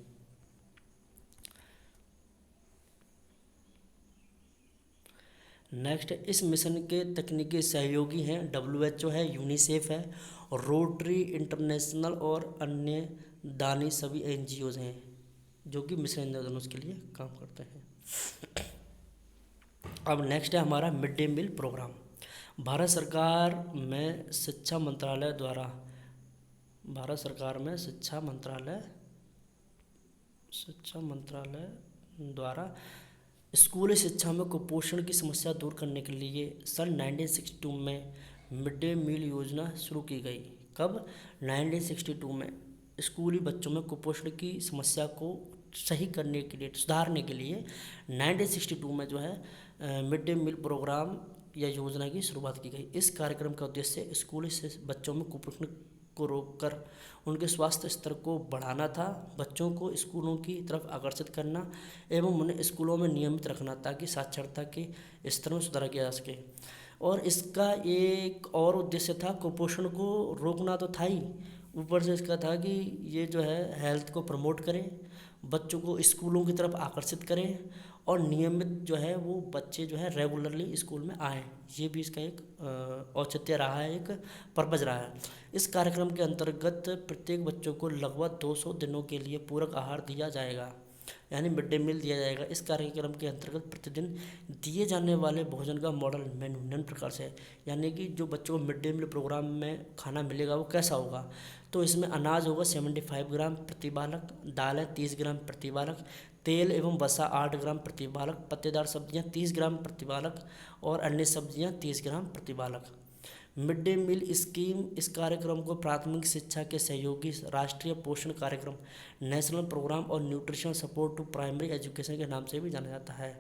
नेक्स्ट, इस मिशन के तकनीकी सहयोगी हैं WHO है, यूनिसेफ है, रोटरी इंटरनेशनल और अन्य दानी सभी NGOs हैं जो कि मिशन इंद्रधनुष के लिए काम करते हैं। अब नेक्स्ट है हमारा mid day meal program. Bharat सरकार में शिक्षा मंत्रालय द्वारा स्कूली शिक्षा में कुपोषण की समस्या दूर करने के लिए सन 1962 में मिड डे मील योजना शुरू की गई। कब? 1962 में स्कूली बच्चों में कुपोषण की समस्या को सही करने के लिए, सुधारने के लिए 1962 में जो है मिड डे मील प्रोग्राम या योजना की शुरुआत की गई। इस कार्यक्रम का उद्देश्य स्कूली से बच्चों में कुपोषण को रोककर उनके स्वास्थ्य स्तर को बढ़ाना था, बच्चों को स्कूलों की तरफ आकर्षित करना एवं उन्हें स्कूलों में नियमित रखना ताकि साक्षरता के स्तर में सुधार किया जा सके। और इसका एक और उद्देश्य था, कुपोषण को रोकना तो था ही, ऊपर से इसका था कि ये जो है हेल्थ को प्रमोट करें, बच्चों को स्कूलों की तरफ आकर्षित करें और नियमित जो है वो बच्चे जो है रेगुलरली स्कूल में आएँ। ये भी इसका एक औचित्य रहा है, एक पर्पज़ रहा है। इस कार्यक्रम के अंतर्गत प्रत्येक बच्चों को लगभग 200 दिनों के लिए पूरक आहार दिया जाएगा, यानी मिड डे मील दिया जाएगा। इस कार्यक्रम के अंतर्गत प्रतिदिन दिए जाने वाले भोजन का मॉडल मेनू निम्न प्रकार से है, यानी कि जो बच्चों को मिड डे मील प्रोग्राम में खाना मिलेगा वो कैसा होगा। तो इसमें अनाज होगा 75 ग्राम प्रति बालक, दालें 30 ग्राम प्रति बालक, तेल एवं वसा 8 ग्राम प्रति बालक, पत्तेदार सब्जियां 30 ग्राम प्रति बालक और अन्य सब्जियां 30 ग्राम प्रति बालक। मिड डे मील स्कीम, इस कार्यक्रम को प्राथमिक शिक्षा के सहयोगी राष्ट्रीय पोषण कार्यक्रम, नेशनल प्रोग्राम और nutrition support to primary education के नाम से भी जाना जाता है।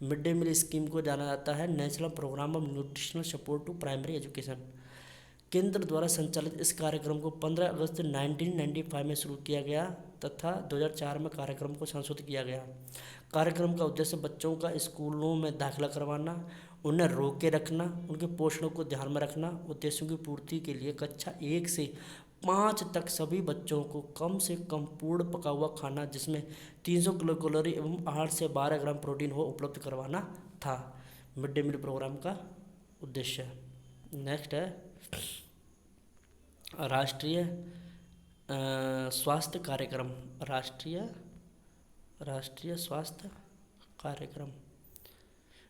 मिड डे मील स्कीम को जाना जाता है national program of nutritional support to primary education. केंद्र द्वारा संचालित इस कार्यक्रम को 15 अगस्त 1995 में शुरू किया गया तथा 2004 में कार्यक्रम को संशोधित किया गया। कार्यक्रम का उद्देश्य बच्चों का स्कूलों में दाखिला करवाना, उन्हें रोक के रखना, उनके पोषण को ध्यान में रखना, उद्देश्यों की पूर्ति के लिए कक्षा 1 से 5 तक सभी बच्चों को कम से कम पूर्ण पका हुआ खाना जिसमें 300 किलो कैलोरी एवं 8 से 12 ग्राम प्रोटीन हो उपलब्ध करवाना था मिड डे मील प्रोग्राम का उद्देश्य। नेक्स्ट है राष्ट्रीय स्वास्थ्य कार्यक्रम। राष्ट्रीय स्वास्थ्य कार्यक्रम,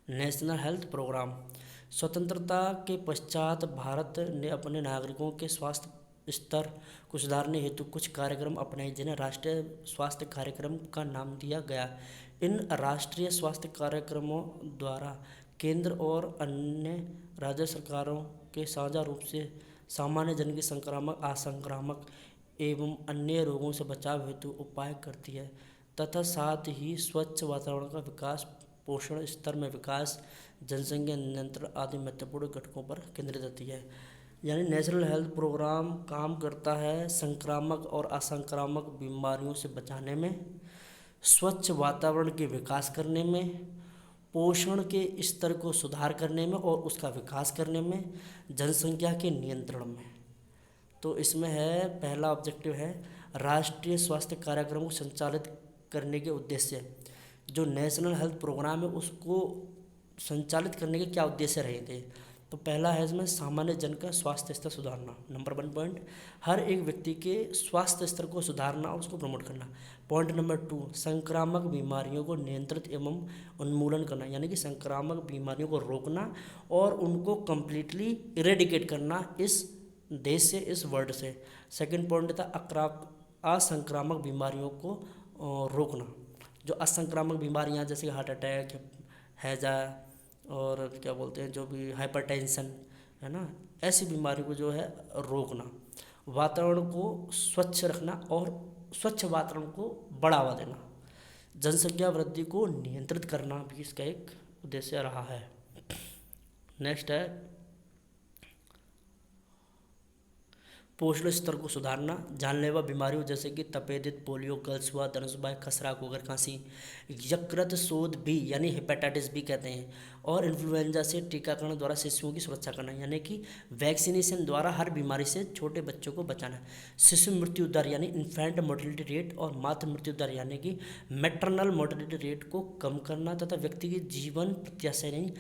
नेशनल हेल्थ प्रोग्राम। स्वतंत्रता के पश्चात भारत ने अपने नागरिकों के स्वास्थ्य स्तर को सुधारने हेतु कुछ कार्यक्रम अपनाए जिन्हें राष्ट्रीय स्वास्थ्य कार्यक्रम का नाम दिया गया। इन राष्ट्रीय स्वास्थ्य कार्यक्रमों द्वारा केंद्र और अन्य राज्य सरकारों के साझा रूप से सामान्य जन की संक्रामक, असंक्रामक एवं अन्य रोगों से बचाव हेतु उपाय करती है तथा साथ ही स्वच्छ वातावरण का विकास, पोषण स्तर में विकास, जनसंख्या नियंत्रण आदि महत्वपूर्ण घटकों पर केंद्रित रहती है। यानी नेशनल हेल्थ प्रोग्राम काम करता है संक्रामक और असंक्रामक बीमारियों से बचाने में, स्वच्छ वातावरण के विकास करने में, पोषण के स्तर को सुधार करने में और उसका विकास करने में, जनसंख्या के नियंत्रण में। तो इसमें है पहला ऑब्जेक्टिव है राष्ट्रीय स्वास्थ्य कार्यक्रम को संचालित करने के उद्देश्य। जो नेशनल हेल्थ प्रोग्राम है उसको संचालित करने के क्या उद्देश्य रहे थे। तो पहला है इसमें सामान्य जन का स्वास्थ्य स्तर सुधारना, नंबर 1 पॉइंट, हर एक व्यक्ति के स्वास्थ्य स्तर को सुधारना और उसको प्रमोट करना। पॉइंट नंबर 2, संक्रामक बीमारियों को नियंत्रित एवं उन्मूलन करना, यानी कि संक्रामक बीमारियों को रोकना और उनको कम्प्लीटली इरेडिकेट करना इस देश से, इस वर्ल्ड से। सेकंड पॉइंट था असंक्रामक बीमारियों को रोकना। जो असंक्रामक बीमारियां जैसे हार्ट अटैक, हैजा और क्या बोलते हैं जो भी हाइपरटेंशन है ना, ऐसी बीमारी को जो है रोकना। वातावरण को स्वच्छ रखना और स्वच्छ वातावरण को बढ़ावा देना। जनसंख्या वृद्धि को नियंत्रित करना भी इसका एक उद्देश्य रहा है। नेक्स्ट है पोषण स्तर को सुधारना, जानलेवा बीमारियों जैसे कि तपेदिक, पोलियो, गलसुआ, धनुषबाई, खसरा, कुगर खांसी, यकृत शोथ बी यानी हेपेटाइटिस बी कहते हैं, और इन्फ्लुएंजा से टीकाकरण द्वारा शिशुओं की सुरक्षा करना, यानी कि वैक्सीनेशन द्वारा हर बीमारी से छोटे बच्चों को बचाना। शिशु मृत्यु दर यानी इन्फेंट मोर्टेलिटी रेट और मातृ मृत्यु दर यानी कि मैटरनल मोर्टेलिटी रेट को कम करना तथा व्यक्ति की जीवन प्रत्याशा यानी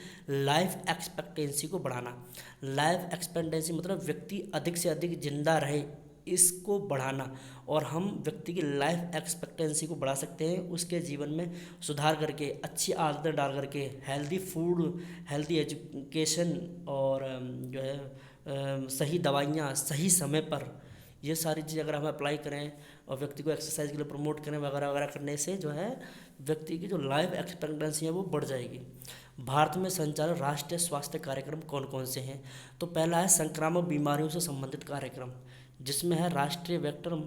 लाइफ एक्सपेक्टेंसी को बढ़ाना। लाइफ एक्सपेक्टेंसी मतलब व्यक्ति अधिक से अधिक जिंदा रहे, इसको बढ़ाना, और हम व्यक्ति की लाइफ एक्सपेक्टेंसी को बढ़ा सकते हैं उसके जीवन में सुधार करके, अच्छी आदतें डाल करके, हेल्दी फूड, हेल्दी एजुकेशन, और जो है सही दवाइयाँ सही समय पर, ये सारी चीज़ अगर हम अप्लाई करें और व्यक्ति को एक्सरसाइज के लिए प्रमोट करें वगैरह वगैरह करने से जो है व्यक्ति की जो लाइफ एक्सपेक्टेंसी है वो बढ़ जाएगी। भारत में संचालित राष्ट्रीय स्वास्थ्य कार्यक्रम कौन कौन से हैं? तो पहला है संक्रामक बीमारियों से संबंधित कार्यक्रम, जिसमें है राष्ट्रीय वेक्टर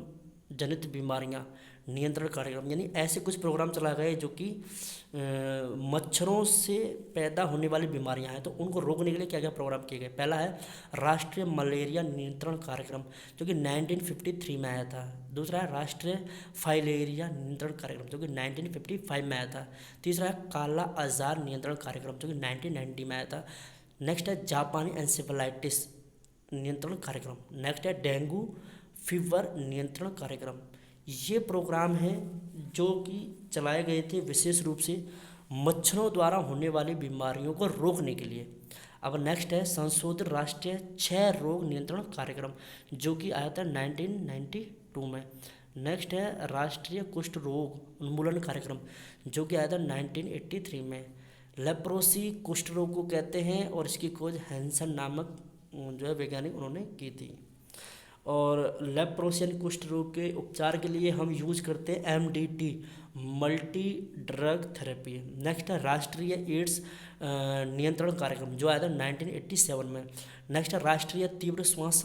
जनित बीमारियां नियंत्रण कार्यक्रम, यानी ऐसे कुछ प्रोग्राम चलाए गए जो कि मच्छरों से पैदा होने वाली बीमारियां हैं तो उनको रोकने के लिए क्या क्या प्रोग्राम किए गए। पहला है राष्ट्रीय मलेरिया नियंत्रण कार्यक्रम जो कि 1953 में आया था। दूसरा है राष्ट्रीय फाइलेरिया नियंत्रण कार्यक्रम जो कि 1955 में आया था। तीसरा है काला आजार नियंत्रण कार्यक्रम जो कि 1990 में आया था। नेक्स्ट है जापानी एन्सेफेलाइटिस नियंत्रण कार्यक्रम। नेक्स्ट है डेंगू फीवर नियंत्रण कार्यक्रम। ये प्रोग्राम हैं जो कि चलाए गए थे विशेष रूप से मच्छरों द्वारा होने वाली बीमारियों को रोकने के लिए। अब नेक्स्ट है संशोधित राष्ट्रीय क्षय रोग नियंत्रण कार्यक्रम जो कि आया था 1992 में। नेक्स्ट है राष्ट्रीय कुष्ठ रोग उन्मूलन कार्यक्रम जो कि आया था 1983 में। लेप्रोसी कुष्ठ रोग को कहते हैं और इसकी खोज हैंसन नामक जो है वैज्ञानिक उन्होंने की थी। और लेप्रोसियन कुष्ठ रोग के उपचार के लिए हम यूज करते हैं MDT multi drug therapy. Next है राष्ट्रीय एड्स नियंत्रण कार्यक्रम जो आया था 1987 में। नेक्स्ट है राष्ट्रीय तीव्र श्वास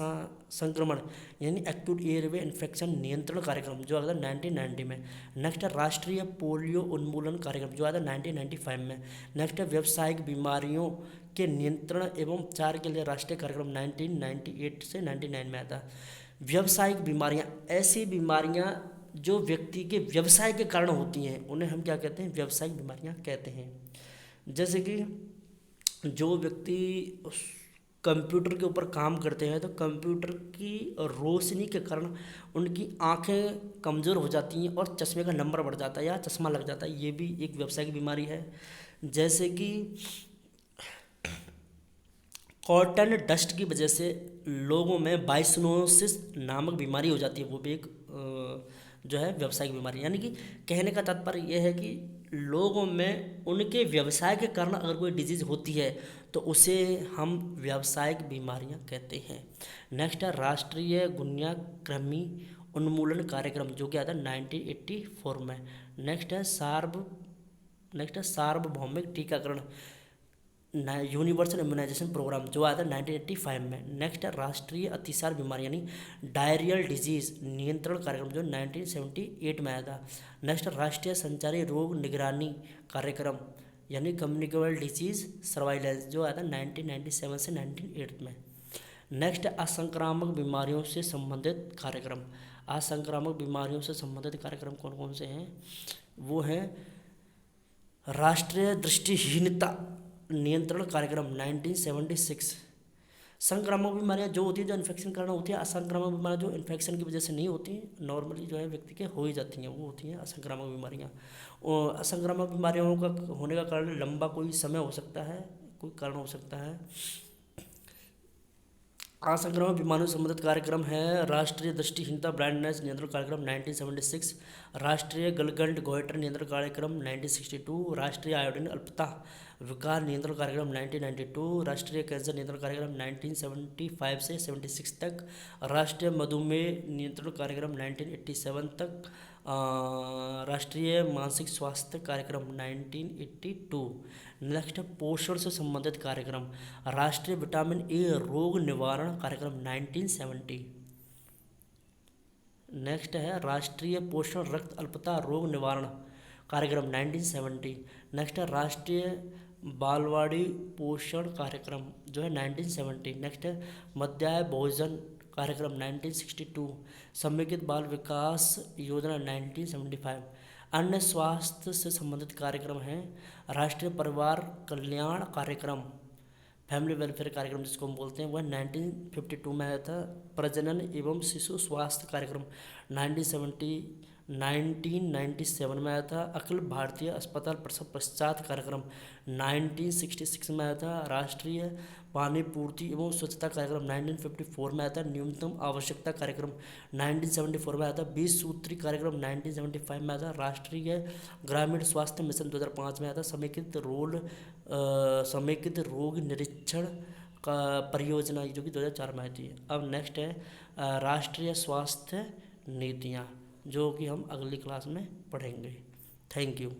संक्रमण यानी एक्यूट एयरवे इन्फेक्शन नियंत्रण कार्यक्रम जो आया था 1990 में। नेक्स्ट है राष्ट्रीय पोलियो उन्मूलन कार्यक्रम जो आया था 1995 में। नेक्स्ट है व्यावसायिक बीमारियों के नियंत्रण एवं उपचार के लिए राष्ट्रीय कार्यक्रम 1998 से 99 में आता। व्यावसायिक बीमारियां ऐसी बीमारियां जो व्यक्ति के व्यवसाय के कारण होती हैं उन्हें हम क्या कहते हैं? व्यावसायिक बीमारियां कहते हैं। जैसे कि जो व्यक्ति कंप्यूटर के ऊपर काम करते हैं तो कंप्यूटर की रोशनी के कारण उनकी आंखें कमज़ोर हो जाती हैं और चश्मे का नंबर बढ़ जाता है या चश्मा लग जाता है, ये भी एक व्यावसायिक बीमारी है। जैसे कि कॉटन डस्ट की वजह से लोगों में बाइसनोसिस नामक बीमारी हो जाती है, वो भी एक जो है व्यावसायिक बीमारी। यानी कि कहने का तात्पर्य यह है कि लोगों में उनके व्यवसाय के कारण अगर कोई डिजीज़ होती है तो उसे हम व्यावसायिक बीमारियां कहते हैं। नेक्स्ट है राष्ट्रीय गुनिया कृमि उन्मूलन कार्यक्रम जो कि आता है 1984 में। नेक्स्ट है सार्वभौमिक टीकाकरण यूनिवर्सल इम्यूनाइजेशन प्रोग्राम जो आया था 1985 में। नेक्स्ट है राष्ट्रीय अतिसार बीमारी यानी डायरियल डिजीज नियंत्रण कार्यक्रम जो 1978 में आया था। नेक्स्ट राष्ट्रीय संचारी रोग निगरानी कार्यक्रम यानी कम्युनिकेबल डिजीज सर्वाइलेंस जो आया था 1997 से 1998 में। नेक्स्ट असंक्रामक बीमारियों से संबंधित कार्यक्रम। असंक्रामक बीमारियों से संबंधित कार्यक्रम कौन कौन से हैं? वो हैं राष्ट्रीय दृष्टिहीनता नियंत्रण कार्यक्रम 1976। संक्रामक बीमारियां जो होती है जो इन्फेक्शन कारण होती है। असंक्रामक बीमारियां जो इन्फेक्शन की वजह से नहीं होती, नॉर्मली जो है व्यक्ति के हो ही जाती हैं, वो होती हैं असंक्रामक बीमारियां। और असंक्रामक बीमारियों का होने का कारण लंबा कोई समय हो सकता है, कोई कारण हो सकता है। असंक्रामक बीमारियों से संबंधित कार्यक्रम है राष्ट्रीय दृष्टिहीनता ब्लाइंडनेस नियंत्रण कार्यक्रम 1976, राष्ट्रीय गलगंड गोइटर नियंत्रण कार्यक्रम 1962, राष्ट्रीय आयोडीन अल्पता विकार नियंत्रण कार्यक्रम 1992, राष्ट्रीय कैंसर नियंत्रण कार्यक्रम 1975 से 76 तक, राष्ट्रीय मधुमेह नियंत्रण कार्यक्रम 1987 तक, राष्ट्रीय मानसिक स्वास्थ्य कार्यक्रम 1982। नेक्स्ट पोषण से संबंधित कार्यक्रम राष्ट्रीय विटामिन ए रोग निवारण कार्यक्रम 1970। नेक्स्ट है राष्ट्रीय पोषण रक्त अल्पता रोग निवारण कार्यक्रम 1970। नेक्स्ट है राष्ट्रीय बालवाड़ी पोषण कार्यक्रम जो है 1970। नेक्स्ट है मध्याह्न भोजन कार्यक्रम 1962, समेकित बाल विकास योजना 1975। अन्य स्वास्थ्य से संबंधित कार्यक्रम हैं राष्ट्रीय परिवार कल्याण कार्यक्रम, फैमिली वेलफेयर कार्यक्रम जिसको हम बोलते हैं, वह 1952 में आया था। प्रजनन एवं शिशु स्वास्थ्य कार्यक्रम 1997 में आया था। अखिल भारतीय अस्पताल प्रसव पश्चात कार्यक्रम 1966 में आया था। राष्ट्रीय पानी पूर्ति एवं स्वच्छता कार्यक्रम 1954 में आया था। न्यूनतम आवश्यकता कार्यक्रम 1974 में आया था। 20 सूत्री कार्यक्रम 1975 में आया था। राष्ट्रीय ग्रामीण स्वास्थ्य मिशन 2005 में आया था। समेकित रोग निरीक्षण का परियोजना जो कि 2004 में आई थी। अब नेक्स्ट है राष्ट्रीय स्वास्थ्य नीतियाँ, जो कि हम अगली क्लास में पढ़ेंगे। Thank you.